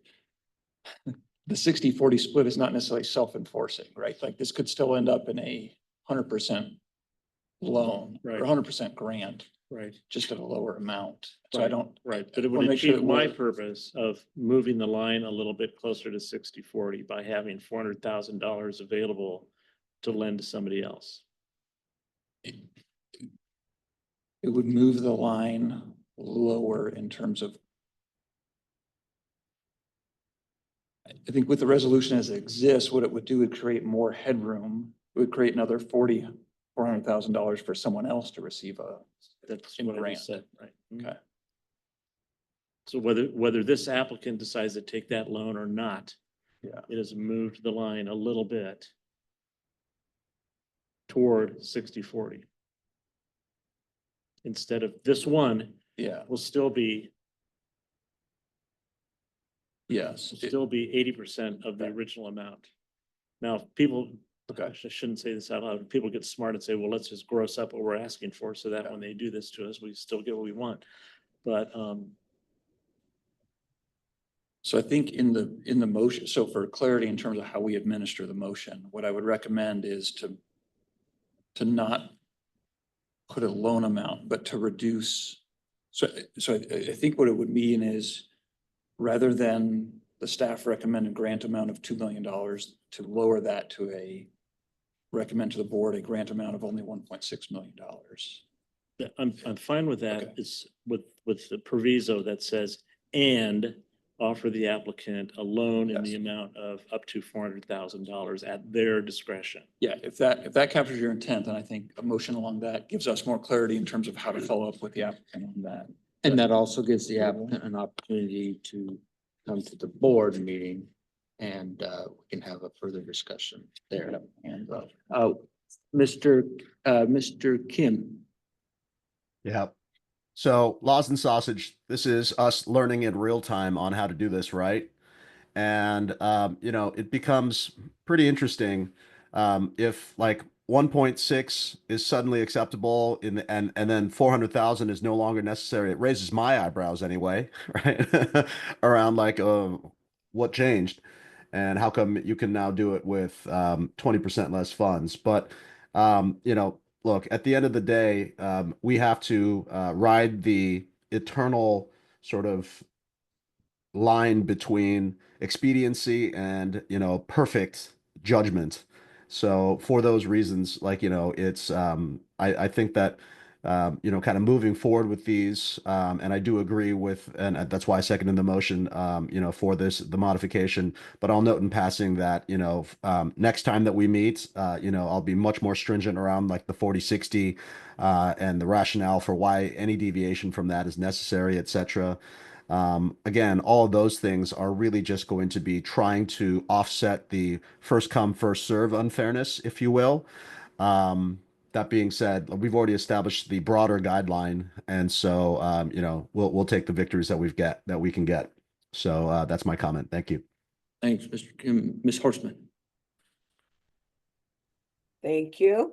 60-40 split is not necessarily self-enforcing, right? Like this could still end up in a 100% loan or Right. 100% grant, Right. just at a lower amount. So I Right, don't. right, but it would wanna make sure achieve that my we're- purpose of moving the line a little bit closer to 60-40 by having $400,000 available to lend to somebody else. It would move the line lower in terms of. I think with the resolution as it exists, what it would do would create more headroom. It would create another $400,000 for someone else to receive a. That's In what I grant. just said, right? Okay. So whether this applicant decides to take that loan or not, Yeah. it has moved the line a little bit toward 60-40. Instead of this one Yeah, will still be, yes. will still be 80% of the Okay. original amount. Now, if people, Okay. gosh, I shouldn't say this out loud. People get smart and say, well, let's just gross up what we're asking for so that Yeah. when they do this to us, we still get what we want. But, So I think in the motion, so for clarity in terms of how we administer the motion, what I would recommend is to not put a loan amount, but to reduce. So I think what it would mean is rather than the staff recommended grant amount of $2 million, to lower that to recommend to the board a grant amount of only $1.6 million. yeah, I'm fine with that. Okay. It's with the proviso that says, and offer the applicant a loan in the Yes. amount of up to $400,000 at their discretion. Yeah, if that captures your intent, then I think a motion along that gives us more clarity in terms of how to follow up with the applicant on that. And that also gives the applicant an opportunity to come to the board meeting and we can have a further discussion there. And Mr. Kim. Yeah. So laws and sausage, this is us learning in real time on how to do this right. And, it becomes pretty interesting if like 1.6 is suddenly acceptable and then 400,000 is no longer necessary. It raises my eyebrows anyway, right? Around like what changed and how come you can now do it with 20% less funds. But, look, at the end of the day, we have to ride the eternal sort of line between expediency and perfect judgment. So for those reasons, like it's I think that kind of moving forward with these, and I do agree with, and that's why I seconded the motion, for the modification. But I'll note in passing that next time that we meet, I'll be much more stringent around like the 40-60 and the rationale for why any deviation from that is necessary, etc. Again, all of those things are really just going to be trying to offset the first come, first serve unfairness, if you will. That being said, we've already established the broader guideline, and so we'll take the victories that we can get. So that's my comment. Thank you. Thanks, Mr. Kim. Ms. Horstman. Thank you.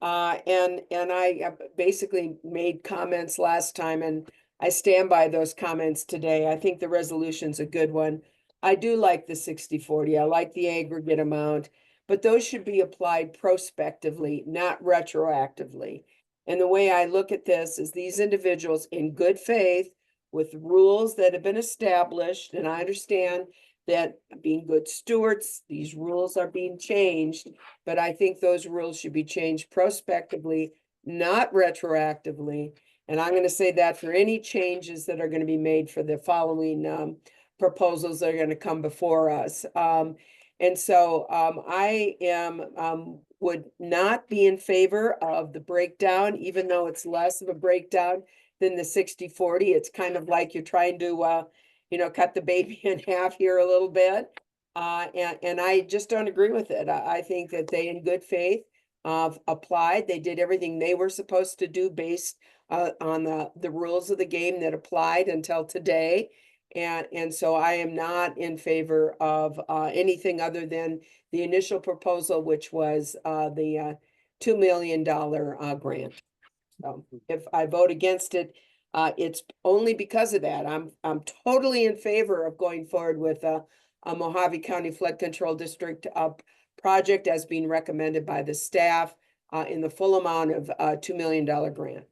And I basically made comments last time and I stand by those comments today. I think the resolution's a good one. I do like the 60-40. I like the aggregate amount, but those should be applied prospectively, not retroactively. And the way I look at this is these individuals in good faith with rules that have been established, and I understand that being good stewards, these rules are being changed, but I think those rules should be changed prospectively, not retroactively. And I'm going to say that for any changes that are going to be made for the following proposals that are going to come before us. And so I would not be in favor of the breakdown, even though it's less of a breakdown than the 60-40. It's kind of like you're trying to cut the baby in half here a little bit. And I just don't agree with it. I think that they, in good faith, applied. They did everything they were supposed to do based on the rules of the game that applied until today. And so I am not in favor of anything other than the initial proposal, which was the $2 million grant. If I vote against it, it's only because of that. I'm totally in favor of going forward with a Mojave County Flood Control District project as being recommended by the staff in the full amount of $2 million grant.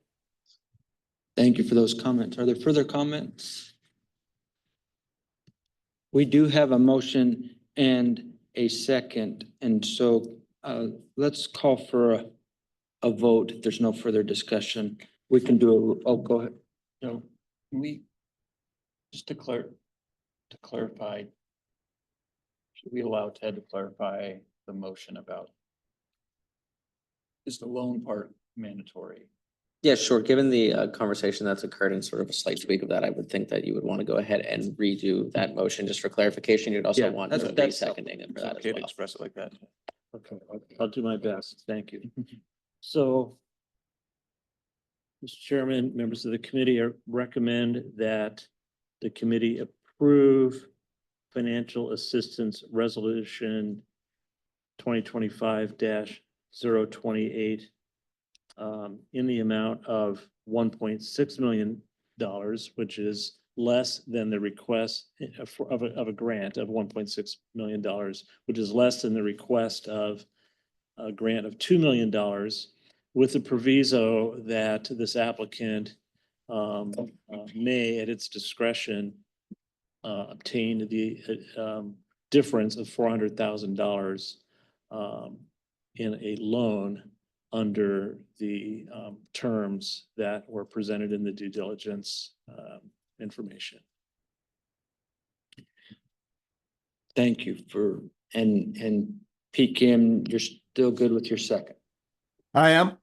Thank you for those comments. Are there further comments? We do have a motion and a second, and so let's call for a vote. If there's no further discussion, we can do oh, go ahead. So can we, just to clarify, should we allow Ted to clarify the motion about, is the loan part mandatory? Yeah, sure. Given the conversation that's occurred and sort of a slight tweak of that, I would think that you would want to go ahead and redo that motion just for clarification. You'd also Yeah, want that's- to be that's- seconding it for that Okay as to well. express it like that. Okay, I'll do my best. Thank you. So, Mr. Chairman, members of the committee, I recommend that the committee approve financial assistance resolution 2025-028 in the amount of $1.6 million, which is less than the request of a grant of $1.6 million, which is less than the request of a grant of $2 million, with the proviso that this applicant may, at its discretion, obtain the difference of $400,000 in a loan under the terms that were presented in the due diligence information. Thank you for, and Pete Kim, you're still good with your second. I am.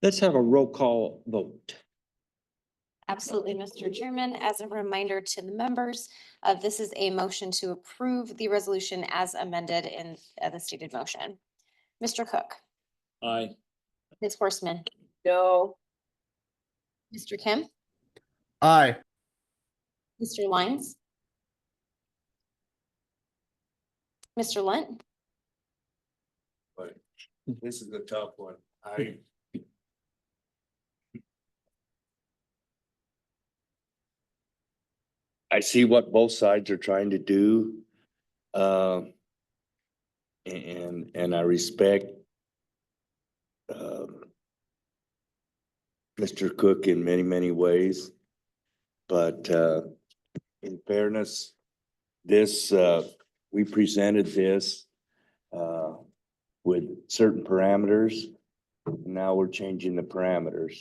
Let's have a roll call vote. Absolutely, Mr. Chairman. As a reminder to the members, this is a motion to approve the resolution as amended in the stated motion. Mr. Cook, Aye. Ms. Horstman, No, Mr. Kim, Aye. Mr. Lyons, Mr. Lunt, But this is a tough one. I see what both sides are trying to do. And I respect Mr. Cook in many, many ways. But in fairness, this, we presented this with certain parameters. Now we're changing the parameters.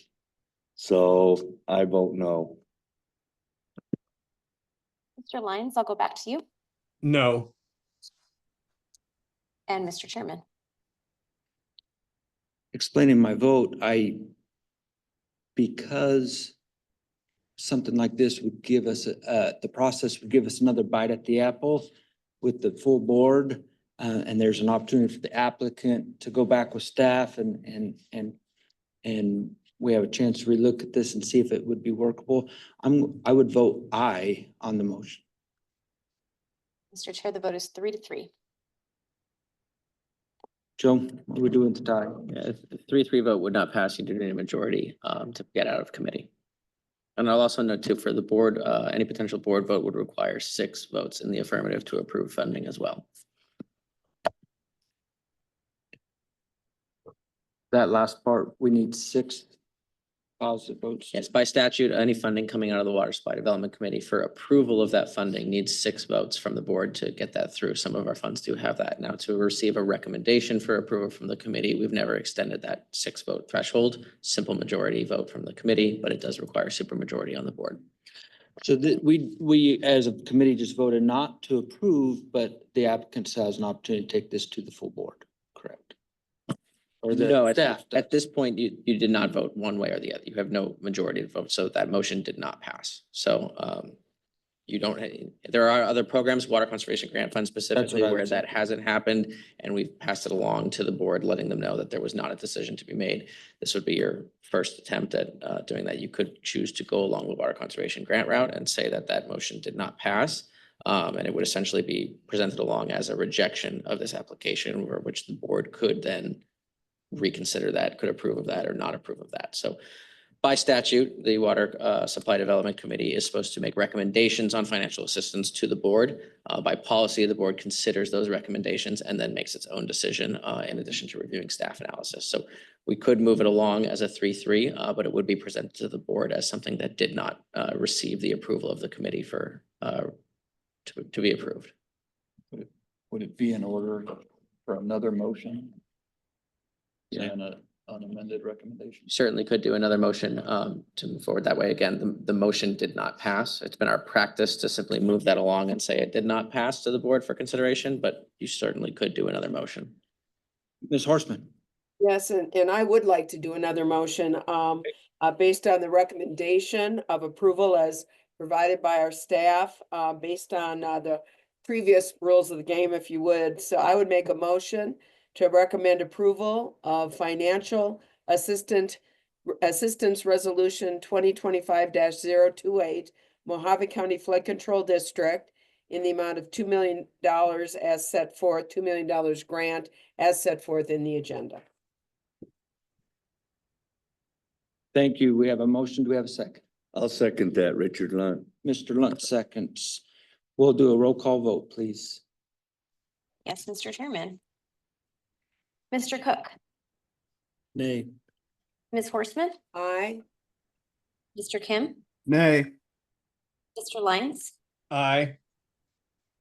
So I vote no. Mr. Lyons, I'll go back to you. No. And Mr. Chairman. Explaining my vote, because something like this would give us, the process would give us another bite at the apple with the full board. And there's an opportunity for the applicant to go back with staff and we have a chance to relook at this and see if it would be workable. I would vote aye on the motion. Mr. Chair, the vote is 3-3. Joe, what are we doing to tie? Yeah, if 3-3 vote would not pass, you do need a majority to get out of committee. And I'll also note too, for the board, any potential board vote would require 6 votes in the affirmative to approve funding as well. That last part, we need 6 positive votes. Yes, by statute, any funding coming out of the Water Supply Development Committee for approval of that funding needs 6 votes from the board to get that through. Some of our funds do have that. Now, to receive a recommendation for approval from the committee, we've never extended that 6 vote threshold. Simple majority vote from the committee, but it does require supermajority on the board. So that we as a committee just voted not to approve, but the applicant has an opportunity to take this to the full board, correct? Or the No, staff at this point, you did not vote one way or the other. You have no majority to vote, so that motion did not pass. So you don't, there are other programs, Water Conservation Grant Fund specifically, I where was that hasn't happened, and we've passed it along to the board, letting them know that there was not a decision to be made. This would be your first attempt at doing that. You could choose to go along the Water Conservation Grant route and say that that motion did not pass. And it would essentially be presented along as a rejection of this application, which the board could then reconsider that, could approve of that or not approve of that. So by statute, the Water Supply Development Committee is supposed to make recommendations on financial assistance to the board. By policy, the board considers those recommendations and then makes its own decision in addition to reviewing staff analysis. So we could move it along as a 3-3, but it would be presented to the board as something that did not receive the approval of the committee for to be approved. Would it be in order for another motion? Yeah. And an amended recommendation? Certainly could do another motion to move forward that way. Again, the motion did not pass. It's been our practice to simply move that along and say it did not pass to the board for consideration, but you certainly could do another motion. Ms. Horstman. Yes, and I would like to do another motion, based on the recommendation of approval as provided by our staff, based on, the previous rules of the game, if you would. So I would make a motion to recommend approval of financial assistance resolution 2025-028, Mojave County Flood Control District in the amount of $2 million as set forth, $2 million grant as set forth in the agenda. Thank you. We have a motion. Do we have a second? I'll second that, Richard Lunt. Mr. Lunt seconds. We'll do a roll call vote, please. Yes, Mr. Chairman. Mr. Cook, Nay. Ms. Horstman, Aye. Mr. Kim, Nay. Mr. Lyons, Aye.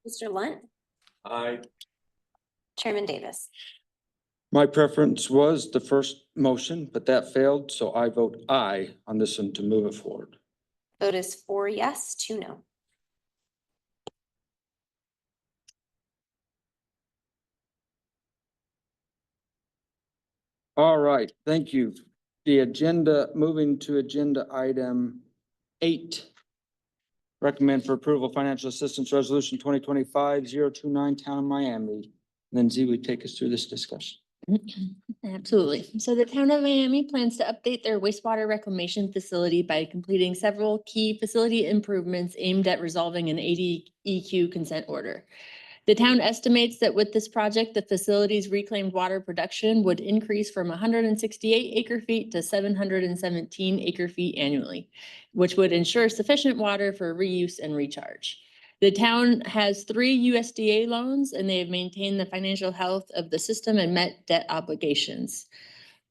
Mr. Lunt, Aye. Chairman Davis. My preference was the first motion, but that failed, so I vote aye on this one to move it forward. Vote is 4 yes, 2 no. All right, thank you. Moving to agenda item 8. Recommend for approval financial assistance resolution 2025-029, Town of Miami. Lindsay, would take us through this discussion. Absolutely. So the town of Miami plans to update their wastewater reclamation facility by completing several key facility improvements aimed at resolving an ADEQ consent order. The town estimates that with this project, the facility's reclaimed water production would increase from 168 acre feet to 717 acre feet annually, which would ensure sufficient water for reuse and recharge. The town has 3 USDA loans and they have maintained the financial health of the system and met debt obligations.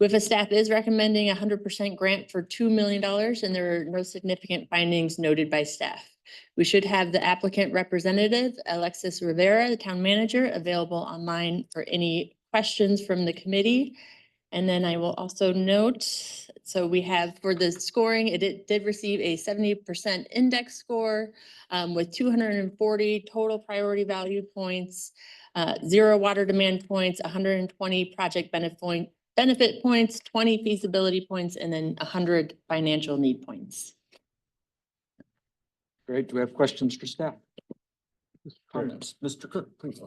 WIFA staff is recommending 100% grant for $2 million and there are no significant findings noted by staff. We should have the applicant representative, Alexis Rivera, the town manager, available online for any questions from the committee. And then I will also note, so we have for the scoring, it did receive a 70% index score with 240 total priority value points, 0 water demand points, 120 project benefit points, 20 feasibility points, and then 100 financial need points. Great. Do we have questions for staff? Comments? Mr. Cook, please.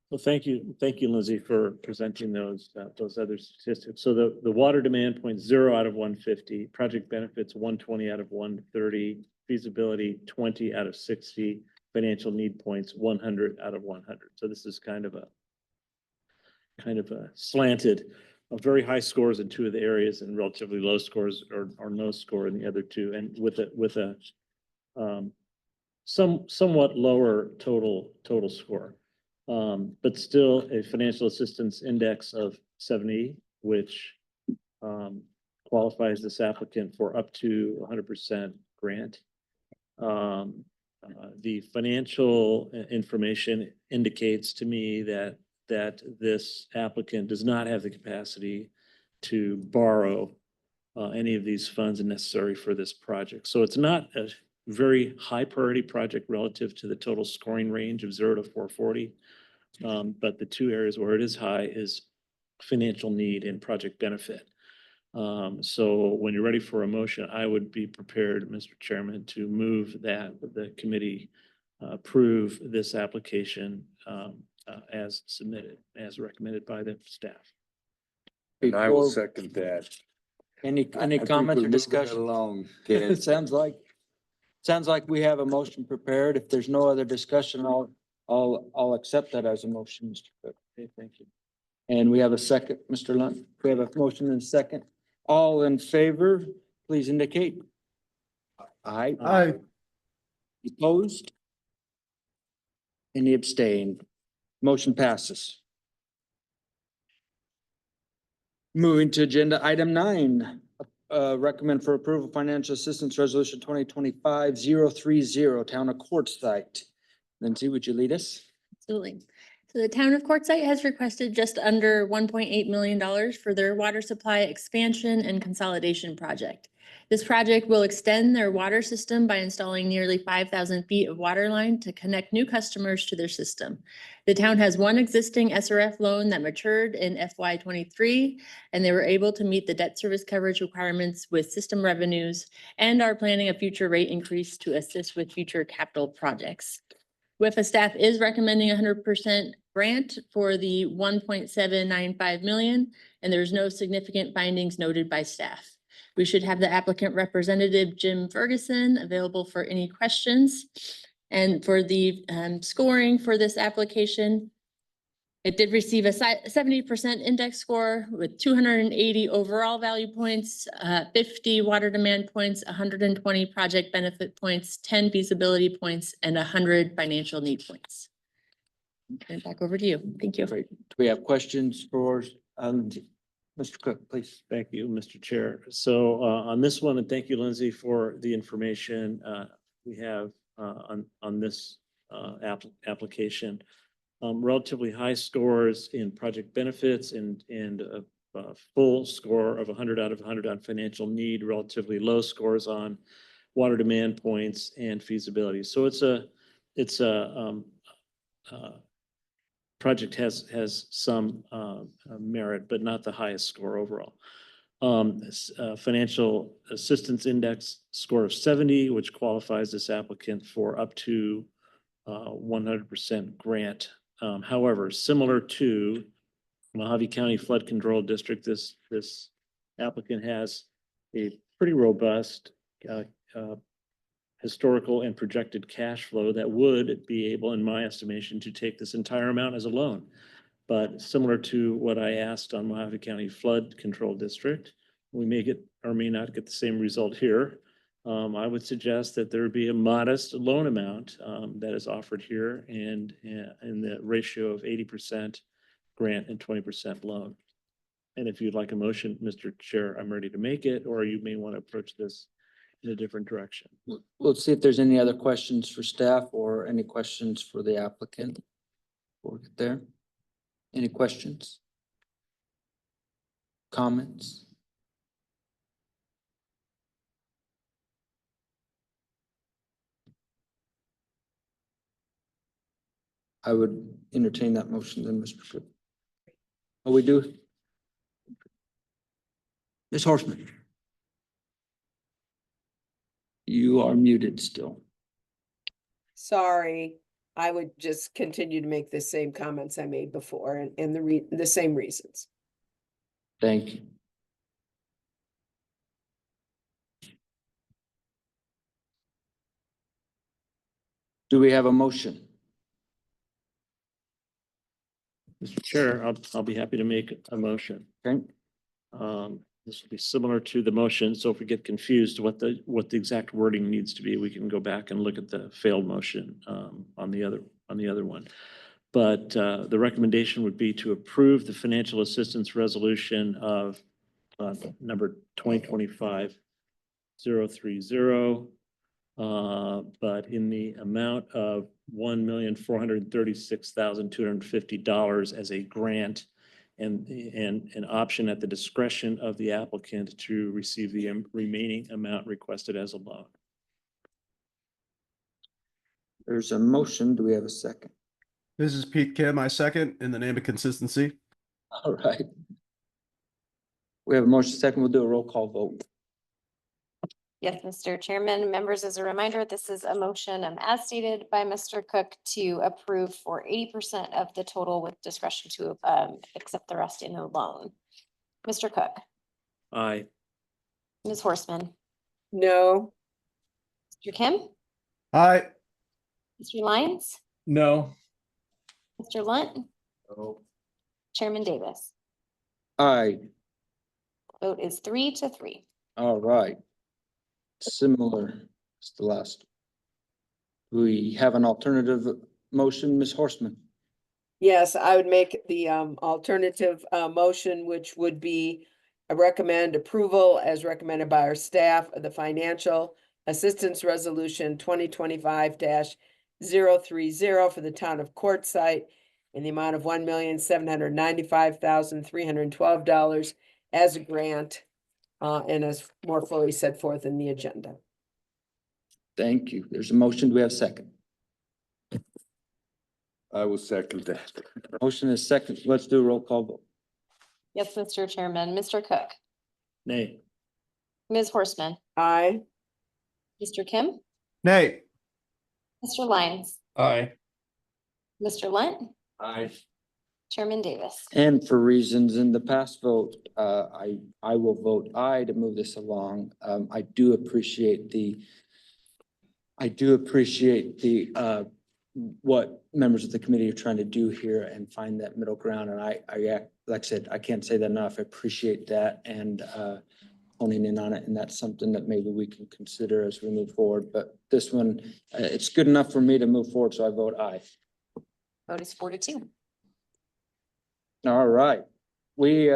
Well, thank you, Lindsay, for presenting those other statistics. So the water demand point 0 out of 150, project benefits 120 out of 130, feasibility 20 out of 60, financial need points 100 out of 100. So this is kind of a slanted, very high scores in 2 of the areas and relatively low scores or no score in the other 2, and with a somewhat lower total score. But still a financial assistance index of 70, which qualifies this applicant for up to 100% grant. The financial information indicates to me that this applicant does not have the capacity to borrow any of these funds necessary for this project. So it's not a very high priority project relative to the total scoring range of 0 to 440. But the 2 areas where it is high is financial need and project benefit. So when you're ready for a motion, I would be prepared, Mr. Chairman, to move that the committee approve this application as submitted, as recommended by the staff. And I will Before- second that. Any I think comments we're or moving it discussion? along, Ken. It sounds like we have a motion prepared. If there's no other discussion, I'll accept that as a motion, Mr. Cook. Okay, thank you. And we have a second, Mr. Lunt. We have a motion and a second. All in favor, please indicate. Aye. Aye. Opposed? Any abstained? Motion passes. Moving to agenda item 9, recommend for approval financial assistance resolution 2025-030, Town of Quartzsite. Lindsay, would you lead us? Absolutely. So the town of Quartzsite has requested just under $1.8 million for their water supply expansion and consolidation project. This project will extend their water system by installing nearly 5,000 feet of water line to connect new customers to their system. The town has one existing SRF loan that matured in FY '23, and they were able to meet the debt service coverage requirements with system revenues and are planning a future rate increase to assist with future capital projects. WIFA staff is recommending 100% grant for the 1.795 million, and there's no significant findings noted by staff. We should have the applicant representative, Jim Ferguson, available for any questions. And for the scoring for this application, it did receive a 70% index score with 280 overall value points, 50 water demand points, 120 project benefit points, 10 feasibility points, and 100 financial need points. Turn it back over to you. Thank you. Great. Do we have questions for Lindsay? Mr. Cook, please. Thank you, Mr. Chair. So on this one, and thank you, Lindsay, for the information we have on this application. Relatively high scores in project benefits and a full score of 100 out of 100 on financial need, relatively low scores on water demand points and feasibility. So it's a project has some merit, but not the highest score overall. Financial assistance index score of 70, which qualifies this applicant for up to 100% grant. However, similar to Mojave County Flood Control District, this applicant has a pretty robust historical and projected cash flow that would be able, in my estimation, to take this entire amount as a loan. But similar to what I asked on Mojave County Flood Control District, we may get or may not get the same result here. I would suggest that there be a modest loan amount that is offered here and in the ratio of 80% grant and 20% loan. And if you'd like a motion, Mr. Chair, I'm ready to make it, or you may want to approach this in a different direction. We'll see if there's any other questions for staff or any questions for the applicant. We'll get there. Any questions? Comments? I would entertain that motion then, Mr. Cook. Oh, we do? Ms. Horstman. You are muted still. Sorry, I would just continue to make the same comments I made before and the same reasons. Thank you. Do we have a motion? Mr. Chair, I'll be happy to make a motion. Okay. This will be similar to the motion. So if we get confused what the exact wording needs to be, we can go back and look at the failed motion on the other one. But the recommendation would be to approve the financial assistance resolution of number 2025-030. But in the amount of $1,436,250 as a grant and an option at the discretion of the applicant to receive the remaining amount requested as a loan. There's a motion. Do we have a second? This is Pete Kim. I second in the name of consistency. All right. We have a motion second. We'll do a roll call vote. Yes, Mr. Chairman, members, as a reminder, this is a motion as stated by Mr. Cook to approve for 80% of the total with discretion to accept the rest in a loan. Mr. Cook, Aye. Ms. Horstman, No, Mr. Kim, Aye. Mr. Lyons, No. Mr. Lunt, Oh, Chairman Davis. Aye. Vote is 3-3. All right. Similar as the last. We have an alternative motion, Ms. Horstman. Yes, I would make the alternative motion, which would be a recommend approval as recommended by our staff of the financial assistance resolution 2025-030 for the town of Quartzsite in the amount of $1,795,312 as a grant and as more fully set forth in the agenda. Thank you. There's a motion. Do we have a second? I will second that. Motion is second. Let's do a roll call vote. Yes, Mr. Chairman. Mr. Cook, Nay. Ms. Horstman, Aye. Mr. Kim, Nay. Mr. Lyons, Aye. Mr. Lunt, Aye. Chairman Davis. And for reasons in the past vote, I will vote aye to move this along. I do appreciate the what members of the committee are trying to do here and find that middle ground. And like I said, I can't say that enough. I appreciate that and honing in on it. And that's something that maybe we can consider as we move forward. But this one, it's good enough for me to move forward, so I vote aye. Vote is 4-2. All right, we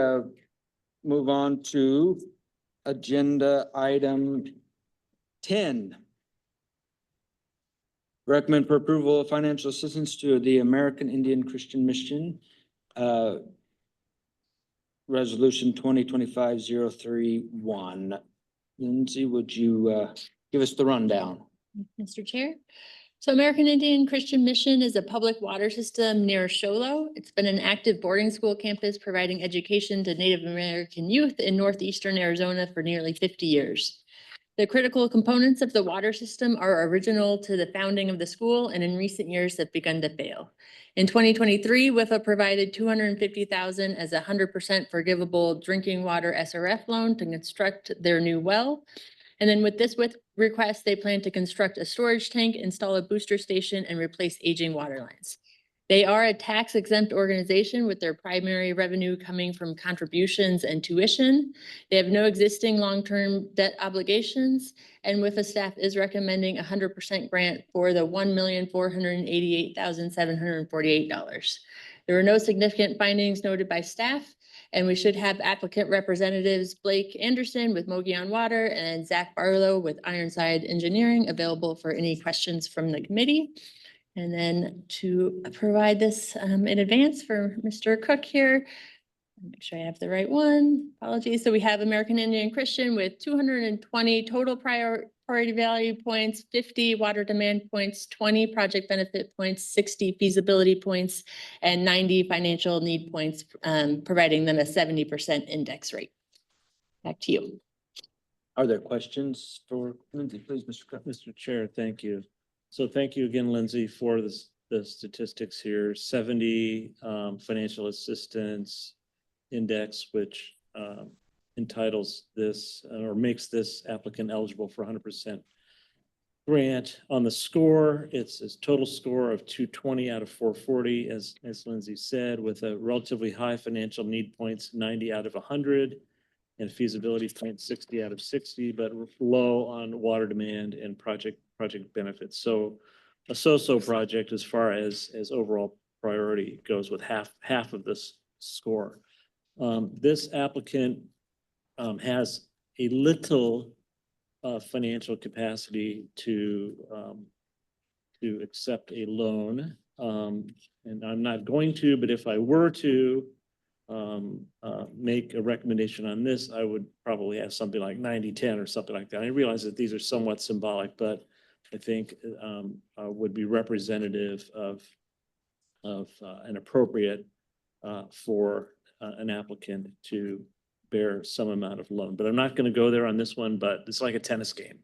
move on to agenda item 10. Recommend for approval of financial assistance to the American Indian Christian Mission. Resolution 2025-031. Lindsay, would you give us the rundown? Mr. Chair. So American Indian Christian Mission is a public water system near Sholo. It's been an active boarding school campus providing education to Native American youth in northeastern Arizona for nearly 50 years. The critical components of the water system are original to the founding of the school and in recent years have begun to fail. In 2023, WIFA provided $250,000 as a 100% forgivable drinking water SRF loan to construct their new well. And then with this request, they plan to construct a storage tank, install a booster station, and replace aging water lines. They are a tax exempt organization with their primary revenue coming from contributions and tuition. They have no existing long-term debt obligations, and WIFA staff is recommending 100% grant for the $1,488,748. There were no significant findings noted by staff, and we should have applicant representatives Blake Anderson with Mogollon Water and Zach Barlow with Ironside Engineering available for any questions from the committee. And then to provide this in advance for Mr. Cook here, make sure I have the right one. Apologies. So we have American Indian Christian with 220 total priority value points, 50 water demand points, 20 project benefit points, 60 feasibility points, and 90 financial need points, providing them a 70% index rate. Back to you. Are there questions for Lindsay, please, Mr. Cook? Mr. Chair, thank you. So thank you again, Lindsay, for the statistics here. 70 financial assistance index, which entitles this or makes this applicant eligible for 100% grant. On the score, it's a total score of 220 out of 440, as Lindsay said, with a relatively high financial need points, 90 out of 100. And feasibility point 60 out of 60, but low on water demand and project benefits. So a so-so project as far as overall priority goes with half of this score. This applicant has a little financial capacity to accept a loan. And I'm not going to, but if I were to make a recommendation on this, I would probably have something like 90-10 or something like that. I realize that these are somewhat symbolic, but I think would be representative of an appropriate for an applicant to bear some amount of loan. But I'm not going to go there on this one, but it's like a tennis game.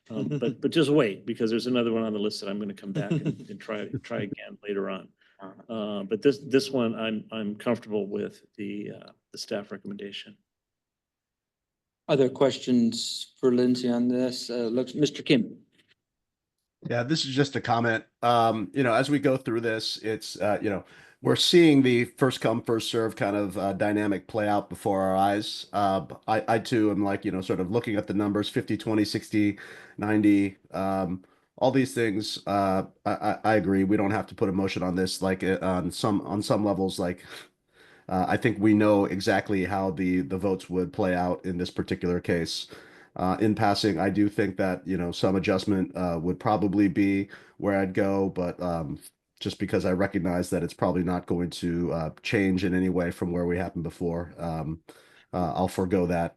But just wait, because there's another one on the list that I'm going to come back and try again later on. But this one, I'm comfortable with the staff recommendation. Other questions for Lindsay on this? Mr. Kim. Yeah, this is just a comment. As we go through this, it's, we're seeing the first come, first serve kind of dynamic play out before our eyes. I too am like, sort of looking at the numbers 50, 20, 60, 90, all these things. I agree. We don't have to put emotion on this, like on some levels, like I think we know exactly how the votes would play out in this particular case. In passing, I do think that, some adjustment would probably be where I'd go, but just because I recognize that it's probably not going to change in any way from where we happened before, I'll forego that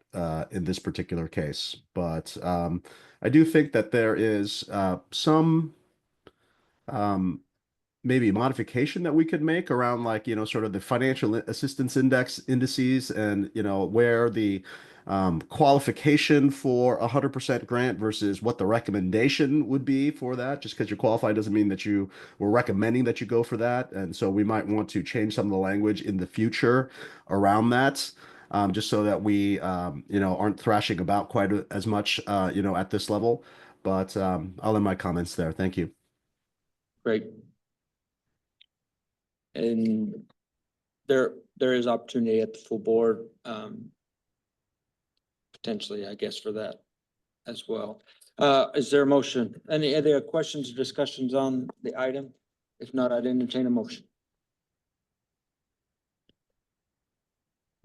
in this particular case. But I do think that there is some um, maybe modification that we could make around, like, sort of the financial assistance indices, and, where the qualification for 100% grant versus what the recommendation would be for that. Just because you're qualified doesn't mean that you were recommending that you go for that. And so we might want to change some of the language in the future around that. Just so that we, aren't thrashing about quite as much, at this level. But I'll end my comments there. Thank you. Great. And there is opportunity at the full board, potentially, I guess, for that as well. Is there a motion? Any other questions or discussions on the item? If not, I'd entertain a motion.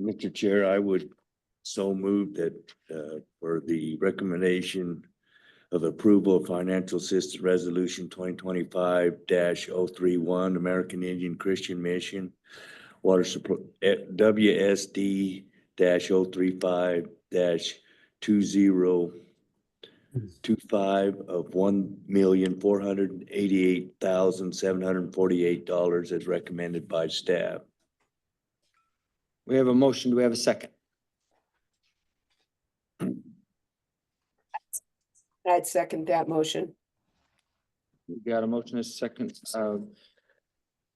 Mr. Chair, I would so move that for the recommendation of approval of financial assistance resolution 2025-031, American Indian Christian Mission, water supply, WSD-035-2025 of $1,488,748 as recommended by staff. We have a motion. Do we have a second? I'd second that motion. We got a motion, a second.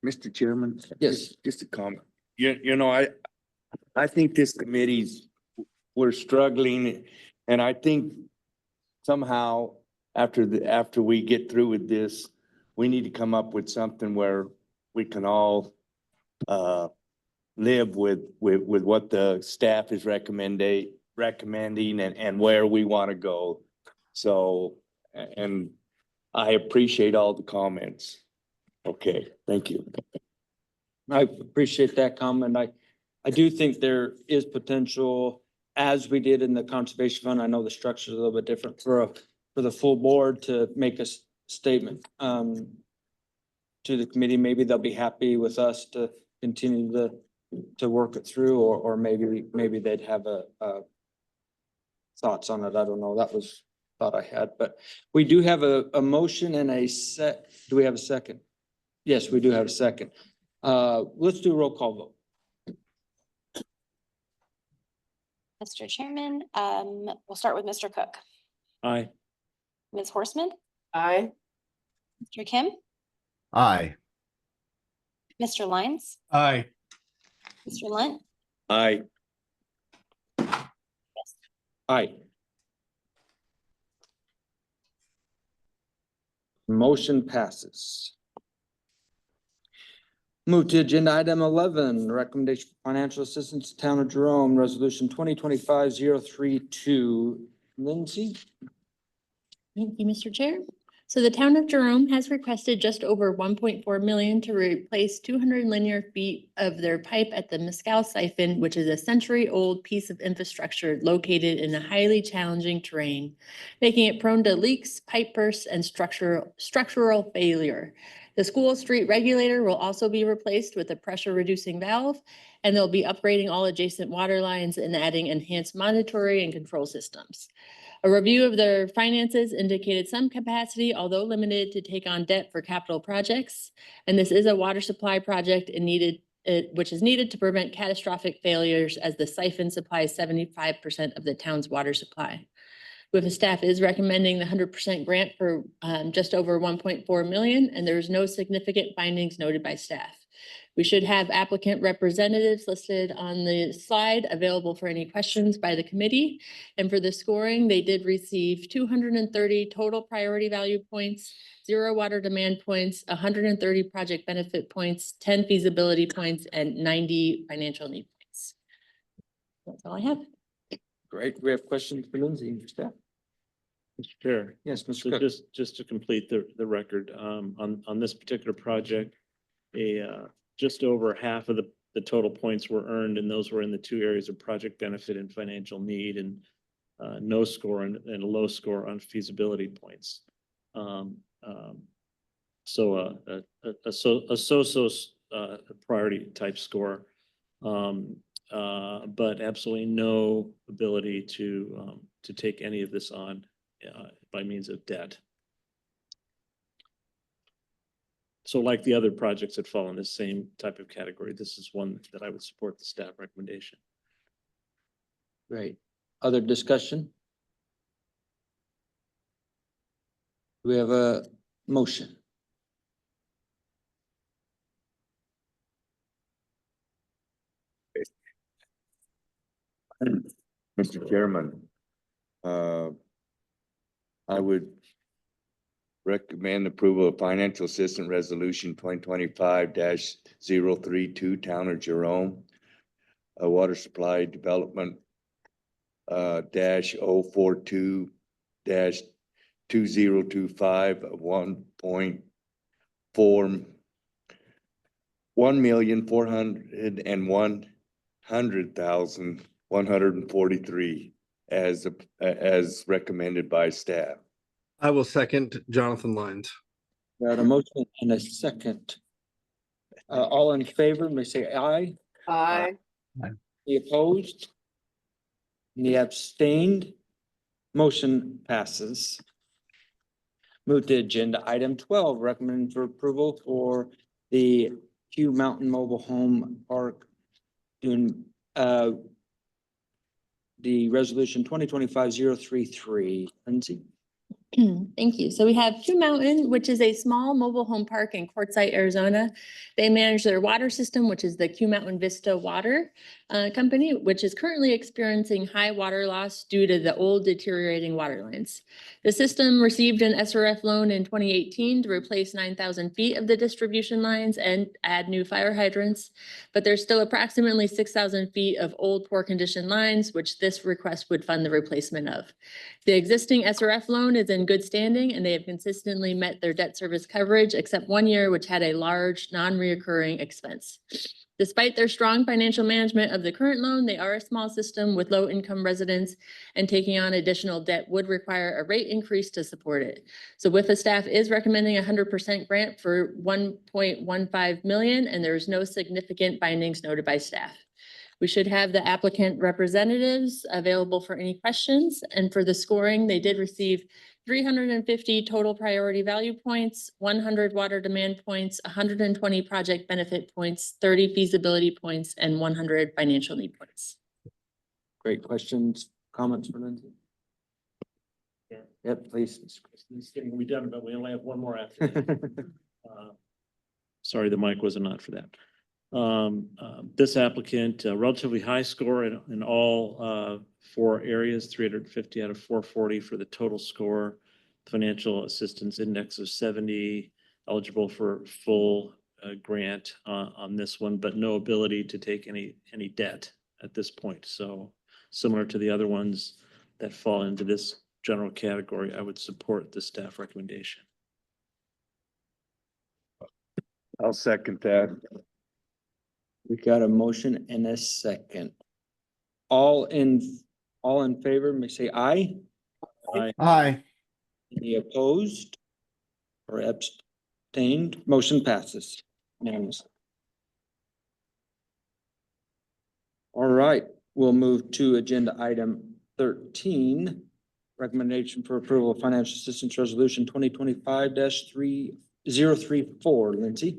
Mr. Chairman? Yes. Just a comment. I think this committee's, we're struggling, and I think somehow after we get through with this, we need to come up with something where we can all live with what the staff is recommending and where we want to go. So, and I appreciate all the comments. Okay, thank you. I appreciate that comment. I do think there is potential, as we did in the conservation fund. I know the structure is a little bit different for the full board to make a statement to the committee. Maybe they'll be happy with us to continue to work it through, or maybe they'd have a thoughts on it. I don't know. That was thought I had, but we do have a motion and a set. Do we have a second? Yes, we do have a second. Let's do a roll call vote. Mr. Chairman, we'll start with Mr. Cook. Aye. Ms. Horstman, Aye. Mr. Kim, Aye. Mr. Lyons, Aye. Mr. Lunt, Aye. Aye. Motion passes. Move to agenda item 11, recommendation for financial assistance to Town of Jerome, resolution 2025-032. Lindsay? Thank you, Mr. Chair. So the town of Jerome has requested just over 1.4 million to replace 200 linear feet of their pipe at the Mescal siphon, which is a century-old piece of infrastructure located in a highly challenging terrain, making it prone to leaks, pipe bursts, and structural failure. The school street regulator will also be replaced with a pressure-reducing valve, and they'll be upgrading all adjacent water lines and adding enhanced monitoring and control systems. A review of their finances indicated some capacity, although limited, to take on debt for capital projects. And this is a water supply project which is needed to prevent catastrophic failures, as the siphon supplies 75% of the town's water supply. WIFA staff is recommending the 100% grant for just over 1.4 million, and there is no significant findings noted by staff. We should have applicant representatives listed on the slide available for any questions by the committee. And for the scoring, they did receive 230 total priority value points, 0 water demand points, 130 project benefit points, 10 feasibility points, and 90 financial need points. That's all I have. Great. We have questions for Lindsay, for staff. Mr. Chair. Yes, Mr. So Cook. just to complete the record, on this particular project, just over half of the total points were earned, and those were in the two areas of project benefit and financial need, and no score and a low score on feasibility points. So priority type score, but absolutely no ability to take any of this on by means of debt. So like the other projects that fall in the same type of category, this is one that I would support the staff recommendation. Great. Other discussion? We have a motion. Mr. Chairman, I would recommend approval of financial assistance resolution 2025-032, Town of Jerome. Water supply development -042-2025 of 1,401,143 as recommended by staff. I will second Jonathan Lyons. We have a motion and a second. All in favor, may say aye. Aye. Any opposed? Any abstained? Motion passes. Move to agenda item 12, recommend for approval for the Q Mountain Mobile Home Park doing the resolution 2025-033. Lindsay? Thank you. So we have Q Mountain, which is a small mobile home park in Quartzsite, Arizona. They manage their water system, which is the Q Mountain Vista Water Company, which is currently experiencing high water loss due to the old deteriorating water lines. The system received an SRF loan in 2018 to replace 9,000 feet of the distribution lines and add new fire hydrants, but there's still approximately 6,000 feet of old poor condition lines, which this request would fund the replacement of. The existing SRF loan is in good standing and they have consistently met their debt service coverage, except 1 year, which had a large non-reoccurring expense. Despite their strong financial management of the current loan, they are a small system with low income residents, and taking on additional debt would require a rate increase to support it. So WIFA staff is recommending 100% grant for 1.15 million, and there is no significant findings noted by staff. We should have the applicant representatives available for any questions. And for the scoring, they did receive 350 total priority value points, 100 water demand points, 120 project benefit points, 30 feasibility points, and 100 financial need points. Great questions, comments for Lindsay? Yeah. Yep, please. It's getting we done, but we only have one more after that. Sorry, the mic wasn't on for that. This applicant, relatively high score in all 4 areas, 350 out of 440 for the total score. Financial assistance index of 70, eligible for full grant on this one, but no ability to take any debt at this point. So similar to the other ones that fall into this general category, I would support the staff recommendation. I'll second that. We got a motion and a second. All in favor, may say aye. Aye. Any opposed or abstained? Motion passes unanimously. All right, we'll move to agenda item 13. Recommendation for approval of financial assistance resolution 2025-3034. Lindsay?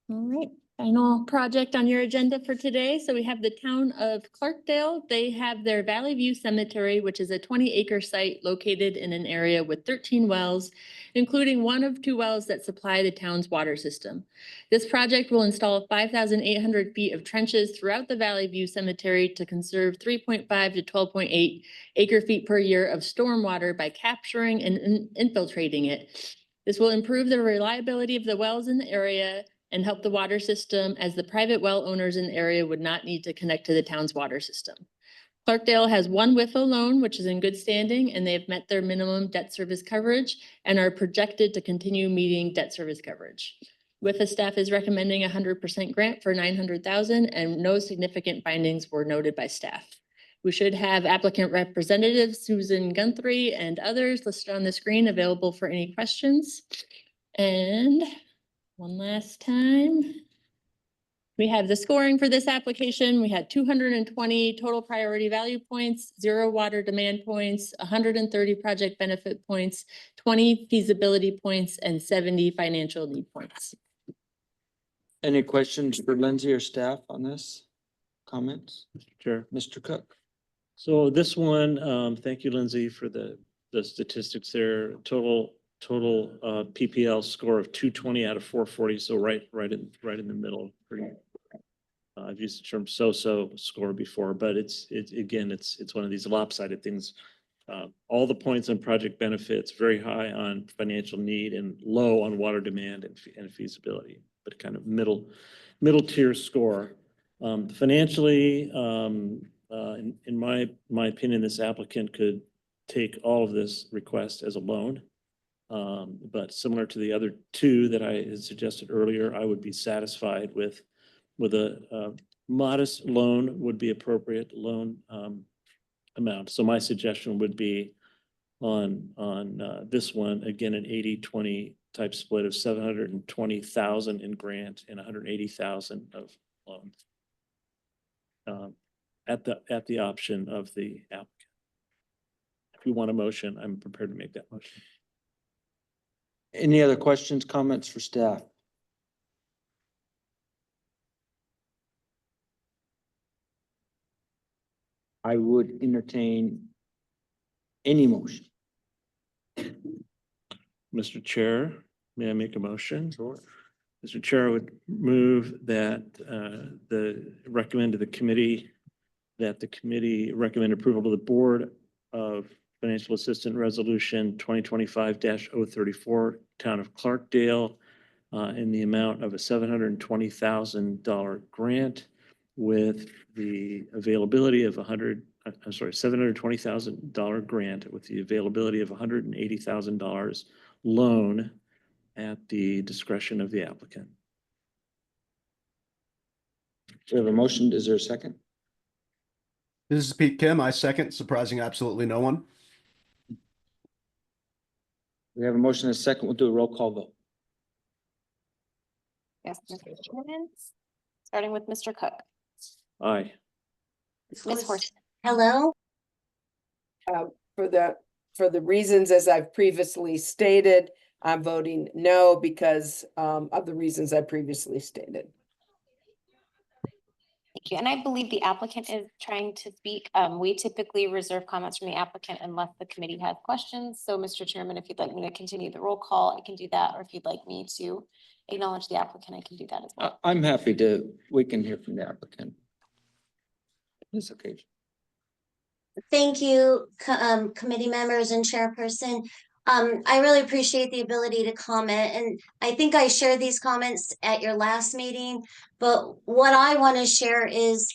All right, final project on your agenda for today. So we have the town of Clarkdale. They have their Valley View Cemetery, which is a 20-acre site located in an area with 13 wells, including one of 2 wells that supply the town's water system. This project will install 5,800 feet of trenches throughout the Valley View Cemetery to conserve 3.5 to 12.8 acre feet per year of stormwater by capturing and infiltrating it. This will improve the reliability of the wells in the area and help the water system, as the private well owners in the area would not need to connect to the town's water system. Clarkdale has 1 WIFA loan, which is in good standing, and they have met their minimum debt service coverage and are projected to continue meeting debt service coverage. WIFA staff is recommending 100% grant for $900,000, and no significant findings were noted by staff. We should have applicant representatives Susan Guthrie and others listed on the screen available for any questions. And one last time. We have the scoring for this application. We had 220 total priority value points, 0 water demand points, 130 project benefit points, 20 feasibility points, and 70 financial need points. Any questions for Lindsay or staff on this? Comments? Chair. Mr. Cook? So this one, thank you, Lindsay, for the statistics there. Total PPL score of 220 out of 440. So right in the middle. Pretty. I've used the term so-so score before, but it's one of these lopsided things. All the points on project benefits, very high on financial need and low on water demand and feasibility, but kind of middle tier score. Financially, in my opinion, this applicant could take all of this request as a loan. But similar to the other 2 that I had suggested earlier, I would be satisfied with a modest loan would be appropriate loan amount. So my suggestion would be on this one, again, an 80-20 type split of 720,000 in grant and 180,000 of loan. At the option of the applicant. If you want a motion, I'm prepared to make that motion. Any other questions, comments for staff? I would entertain any motion. Mr. Chair, may I make a motion? Sure. Mr. Chair, I would move that recommend to the committee that the committee recommend approval to the Board of Financial Assistance Resolution 2025-034, Town of Clarkdale, in the amount of a $720,000 grant with the availability of $720,000 grant with the availability of $180,000 loan at the discretion of the applicant. We have a motion. Is there a second? This is Pete Kim. I second, surprising absolutely no one. We have a motion and a second. We'll do a roll call vote. Yes, Mr. Chairman, starting with Mr. Cook. Aye. Ms. Horst. Hello? For the reasons as I've previously stated, I'm voting no because of the reasons I previously stated. Thank you. And I believe the applicant is trying to speak. We typically reserve comments from the applicant unless the committee has questions. So Mr. Chairman, if you'd like me to continue the roll call, I can do that. Or if you'd like me to acknowledge the applicant, I can do that as well. I'm happy we can hear from the applicant. This occasion. Thank you, committee members and chairperson. I really appreciate the ability to comment, and I think I shared these comments at your last meeting, but what I want to share is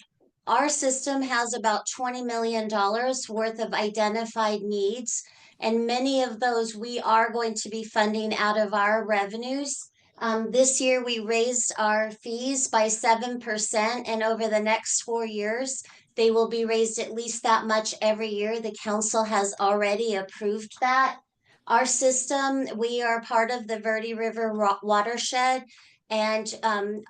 our system has about $20 million worth of identified needs, and many of those we are going to be funding out of our revenues. This year, we raised our fees by 7%, and over the next 4 years, they will be raised at least that much every year. The council has already approved that. Our system, we are part of the Verde River watershed, and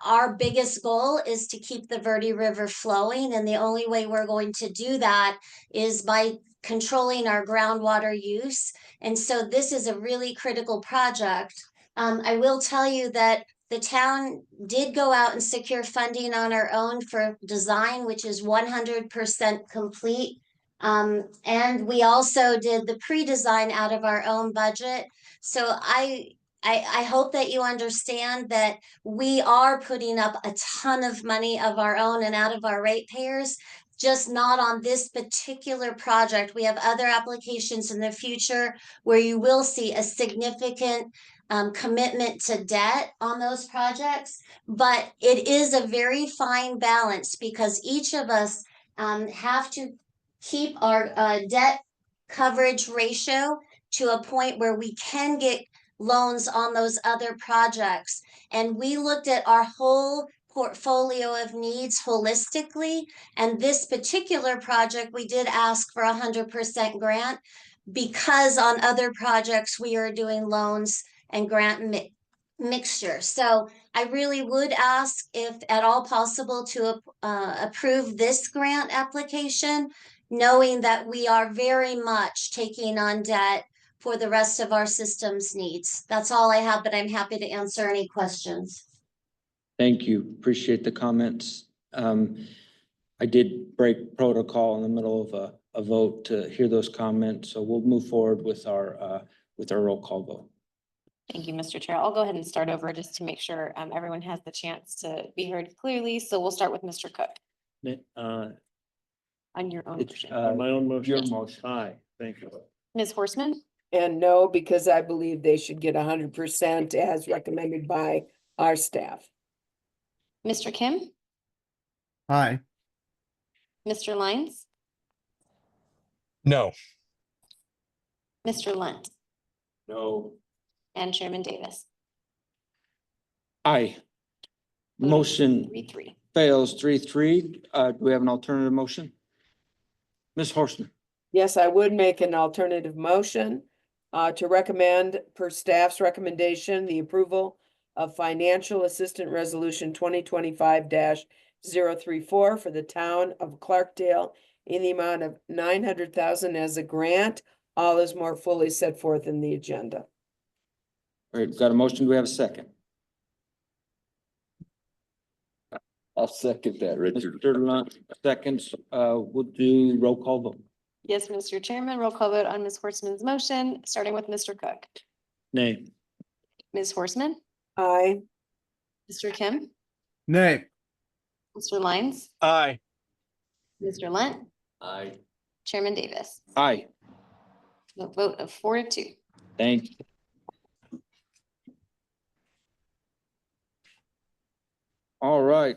our biggest goal is to keep the Verde River flowing, and the only way we're going to do that is by controlling our groundwater use. And so this is a really critical project. I will tell you that the town did go out and secure funding on our own for design, which is 100% complete. And we also did the pre-design out of our own budget. So I hope that you understand that we are putting up a ton of money of our own and out of our ratepayers, just not on this particular project. We have other applications in the future where you will see a significant commitment to debt on those projects. But it is a very fine balance because each of us have to keep our debt coverage ratio to a point where we can get loans on those other projects. And we looked at our whole portfolio of needs holistically. And this particular project, we did ask for 100% grant because on other projects, we are doing loans and grant mixture. So I really would ask if at all possible to approve this grant application, knowing that we are very much taking on debt for the rest of our system's needs. That's all I have, but I'm happy to answer any questions. Thank you. Appreciate the comments. I did break protocol in the middle of a vote to hear those comments, so we'll move forward with our roll call vote. Thank you, Mr. Chair. I'll go ahead and start over just to make sure everyone has the chance to be heard clearly. So we'll start with Mr. Cook on your own motion. My own motion. Your motion. Aye, thank you. Ms. Horstman, And no, because I believe they should get 100% as recommended by our staff. Mr. Kim, Hi. Mr. Lyons, No. Mr. Lunt, No. and Chairman Davis. Aye. Motion 3-3. fails 3-3. Do we have an alternative motion? Ms. Horstman. Yes, I would make an alternative motion to recommend, per staff's recommendation, the approval of financial assistant resolution 2025-034 for the town of Clarkdale in the amount of 900,000 as a grant. All is more fully set forth in the agenda. All right, we've got a motion. Do we have a second? I'll second that, Richard. Mr. Lunt, seconds. We'll do roll call vote. Yes, Mr. Chairman, roll call vote on Ms. Horstman's motion, starting with Mr. Cook. Nay. Ms. Horstman, Aye. Mr. Kim, Nay. Mr. Lyons, Aye. Mr. Lunt, Aye. Chairman Davis. Aye. A vote of 4-2. Thank you. All right,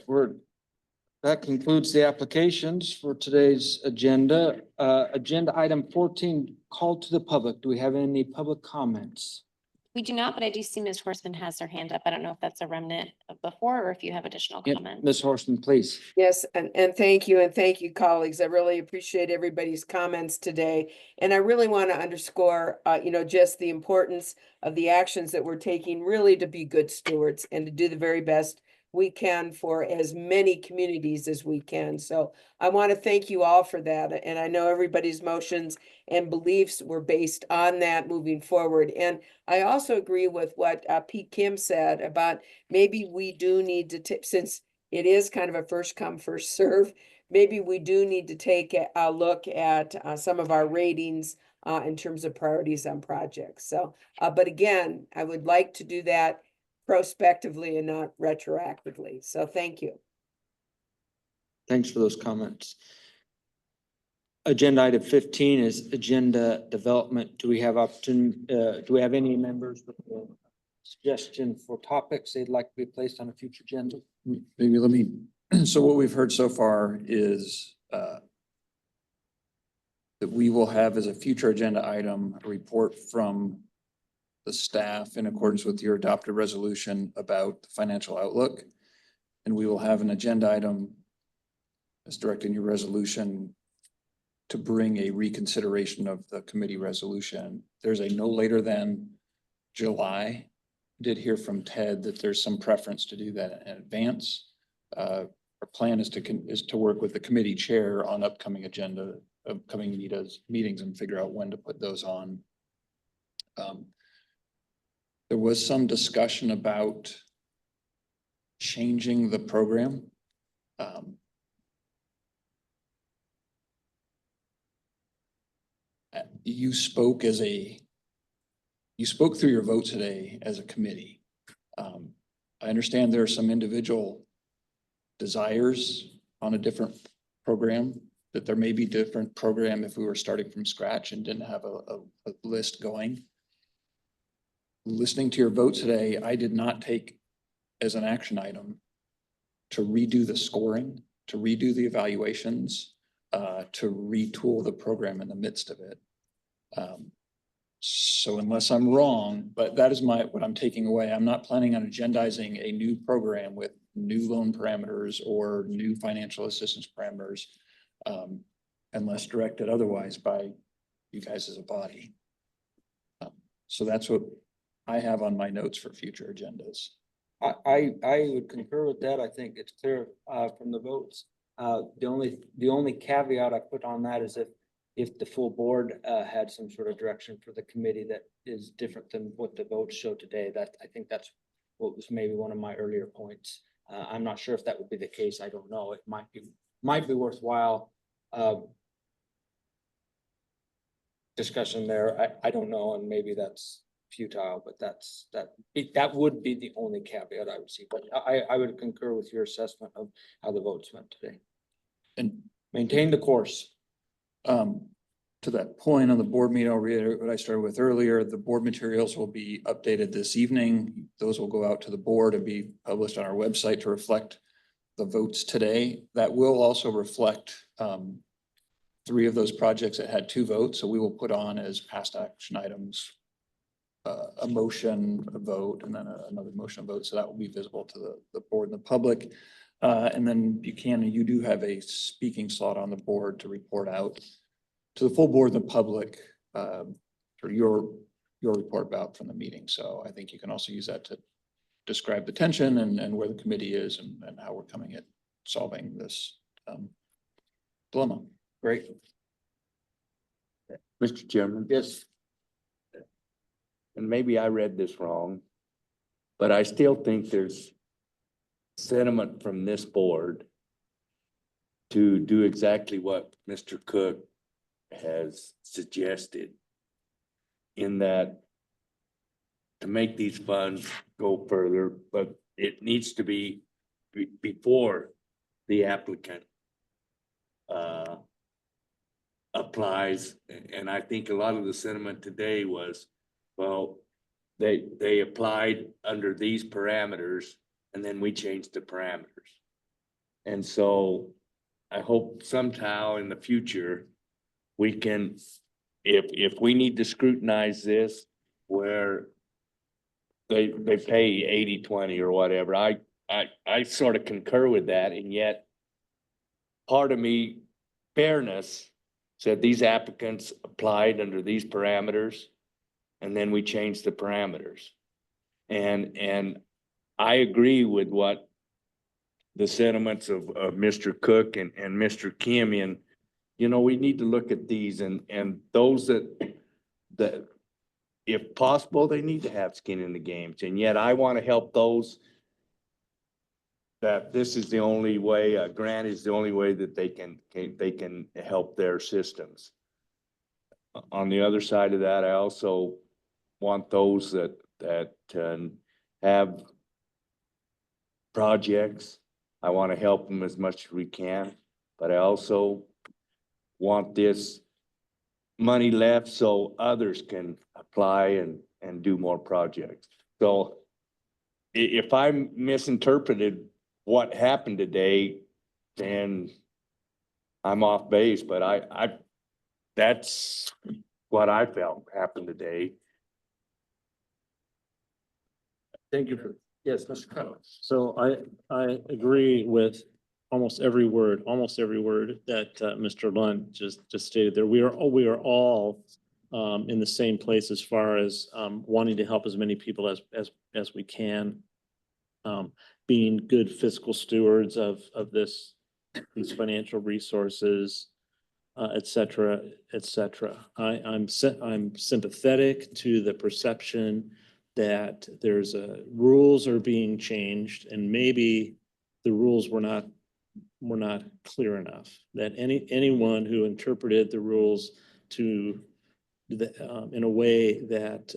that concludes the applications for today's agenda. Agenda item 14, call to the public. Do we have any public comments? We do not, but I do see Ms. Horstman has her hand up. I don't know if that's a remnant of before or if you have additional Yep, comments. Ms. Horstman, please. Yes, and thank you, colleagues. I really appreciate everybody's comments today. And I really want to underscore, just the importance of the actions that we're taking really to be good stewards and to do the very best we can for as many communities as we can. So I want to thank you all for that. And I know everybody's motions and beliefs were based on that moving forward. And I also agree with what Pete Kim said about maybe we do need to, since it is kind of a first come, first serve, maybe we do need to take a look at some of our ratings in terms of priorities on projects. So, but again, I would like to do that prospectively and not retroactively. So thank you. Thanks for those comments. Agenda item 15 is agenda development. Do we have any members with a suggestion for topics they'd like to be placed on a future agenda? Maybe let me, so what we've heard so far is that we will have as a future agenda item, a report from the staff in accordance with your adopted resolution about the financial outlook. And we will have an agenda item as directing your resolution to bring a reconsideration of the committee resolution. There's a no later than July. Did hear from Ted that there's some preference to do that in advance. Our plan is to work with the committee chair on upcoming meetings and figure out when to put those on. There was some discussion about changing the program. Um, You spoke you spoke through your vote today as a committee. I understand there are some individual desires on a different program, that there may be different program if we were starting from scratch and didn't have a list going. Listening to your vote today, I did not take as an action item to redo the scoring, to redo the evaluations, to retool the program in the midst of it. So unless I'm wrong, but that is what I'm taking away. I'm not planning on agendizing a new program with new loan parameters or new financial assistance parameters, unless directed otherwise by you guys as a body. So that's what I have on my notes for future agendas. I would concur with that. I think it's clear from the votes. The only caveat I put on that is if the full board had some sort of direction for the committee that is different than what the votes show today, that I think that's what was maybe one of my earlier points. I'm not sure if that would be the case. I don't know. It might be worthwhile discussion there. I don't know, and maybe that's futile, but that would be the only caveat I would see. But I would concur with your assessment of how the votes went today. And Maintain the course. To that point on the board meeting, I'll reiterate what I started with earlier. The board materials will be updated this evening. Those will go out to the board and be published on our website to reflect the votes today. That will also reflect 3 of those projects that had 2 votes. So we will put on as past action items a motion, a vote, and then another motion, vote. So that will be visible to the board and the public. And then you do have a speaking slot on the board to report out to the full board and the public for your report about from the meeting. So I think you can also use that to describe the tension and where the committee is and how we're coming at solving this dilemma. Great. Mr. Chairman. Yes. And maybe I read this wrong, but I still think there's sentiment from this board to do exactly what Mr. Cook has suggested, in that to make these funds go further, but it needs to be before the applicant applies. And I think a lot of the sentiment today was, well, they applied under these parameters and then we changed the parameters. And so I hope somehow in the future we can, if we need to scrutinize this where they pay 80-20 or whatever, I sort of concur with that. And yet part of me, fairness, said these applicants applied under these parameters and then we changed the parameters. And I agree with what the sentiments of Mr. Cook and Mr. Kim, and we need to look at these and those that if possible, they need to have skin in the games. And yet I want to help those that this is the only way, a grant is the only way that they can help their systems. On the other side of that, I also want those that have projects. I want to help them as much as we can, but I also want this money left so others can apply and do more projects. So if I misinterpreted what happened today, then I'm off base, but that's what I felt happened today. Thank you for, yes, Mr. Collins. So I agree with almost every word that Mr. Lunt just stated there. We are all in the same place as far as wanting to help as many people as we can. Being good fiscal stewards of these financial resources, et cetera, et cetera. I'm sympathetic to the perception that there's rules are being changed and maybe the rules were not clear enough, that anyone who interpreted the rules to in a way that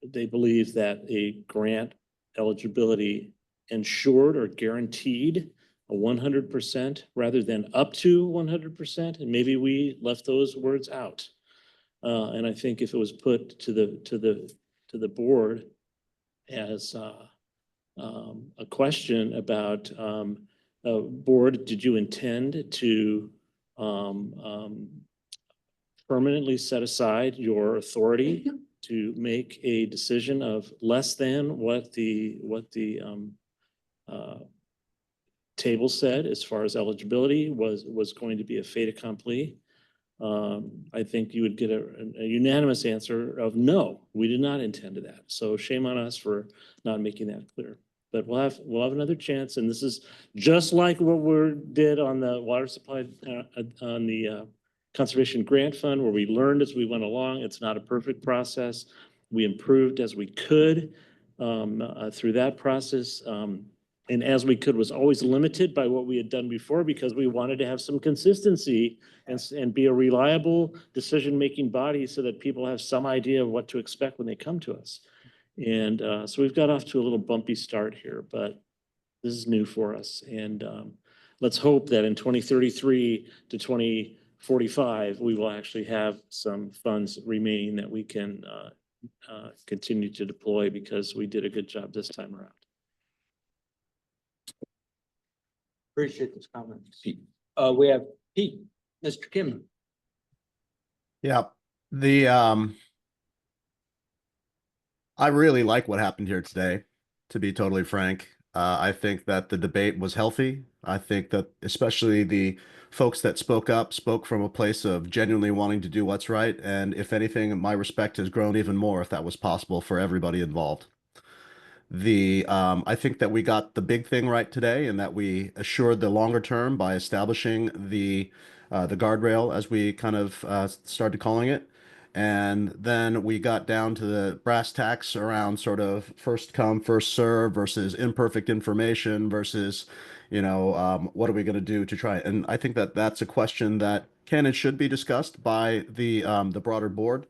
they believe that a grant eligibility ensured or guaranteed a 100% rather than up to 100%, and maybe we left those words out. And I think if it was put to the board as a question about board, did you intend to permanently set aside your authority to make a decision of less than what the table said as far as eligibility was going to be a fait accompli? I think you would get a unanimous answer of no, we did not intend to that. So shame on us for not making that clear. But we'll have another chance, and this is just like what we did on the water supply on the conservation grant fund, where we learned as we went along. It's not a perfect process. We improved as we could through that process. And as we could was always limited by what we had done before, because we wanted to have some consistency and be a reliable decision-making body so that people have some idea of what to expect when they come to us. And so we've got off to a little bumpy start here, but this is new for us. And let's hope that in 2033 to 2045, we will actually have some funds remaining that we can continue to deploy, because we did a good job this time around. Appreciate those comments. We have Pete, Mr. Kim. Yeah, I really like what happened here today, to be totally frank. I think that the debate was healthy. I think that especially the folks that spoke up spoke from a place of genuinely wanting to do what's right. And if anything, my respect has grown even more if that was possible for everybody involved. I think that we got the big thing right today, and that we assured the longer term by establishing the guardrail, as we kind of started calling it. And then we got down to the brass tacks around sort of first come, first serve versus imperfect information versus, what are we going to do to try? And I think that that's a question that can and should be discussed by the broader board.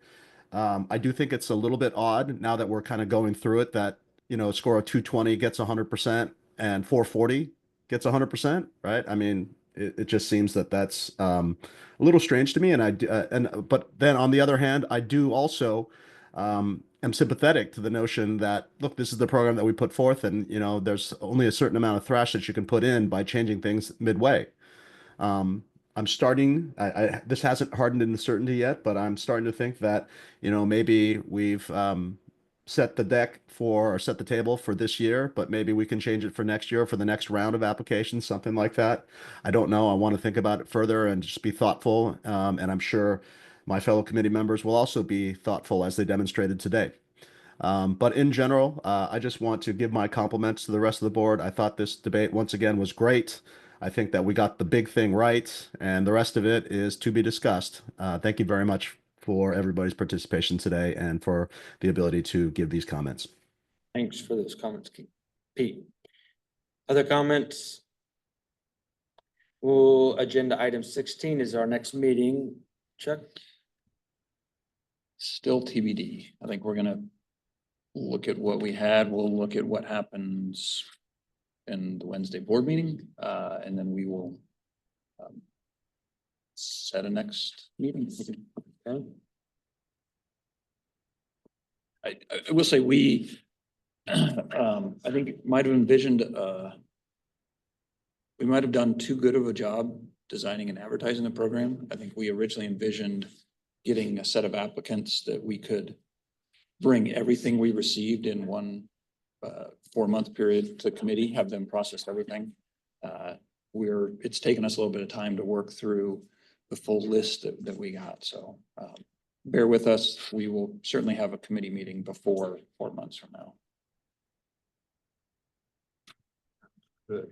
I do think it's a little bit odd now that we're kind of going through it that, a score of 220 gets 100% and 440 gets 100%, right? I mean, it just seems that that's a little strange to me. But then on the other hand, I do also am sympathetic to the notion that, look, this is the program that we put forth, and, there's only a certain amount of thrash that you can put in by changing things midway. I'm starting, this hasn't hardened into certainty yet, but I'm starting to think that, maybe we've set the table for this year, but maybe we can change it for next year, for the next round of applications, something like that. I don't know. I want to think about it further and just be thoughtful. And I'm sure my fellow committee members will also be thoughtful as they demonstrated today. But in general, I just want to give my compliments to the rest of the board. I thought this debate once again was great. I think that we got the big thing right, and the rest of it is to be discussed. Thank you very much for everybody's participation today and for the ability to give these comments. Thanks for those comments, Pete. Other comments? Well, agenda item 16 is our next meeting. Chuck? Still TBD. I think we're gonna look at what we had. We'll look at what happens in the Wednesday board meeting, and then we will set a next meeting. Okay. I will say we, I think might have envisioned, we might have done too good of a job designing and advertising the program. I think we originally envisioned getting a set of applicants that we could bring everything we received in one 4-month period to committee, have them process everything. It's taken us a little bit of time to work through the full list that we got. So bear with us. We will certainly have a committee meeting before 4 months from now. Good.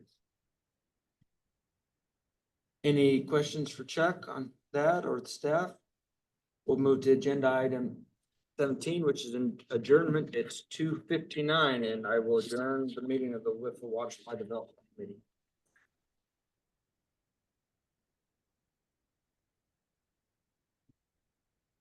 Any questions for Chuck on that or the staff? We'll move to agenda item 17, which is an adjournment. It's 2:59, and I will adjourn the meeting of the WIFA Water Supply Development Committee.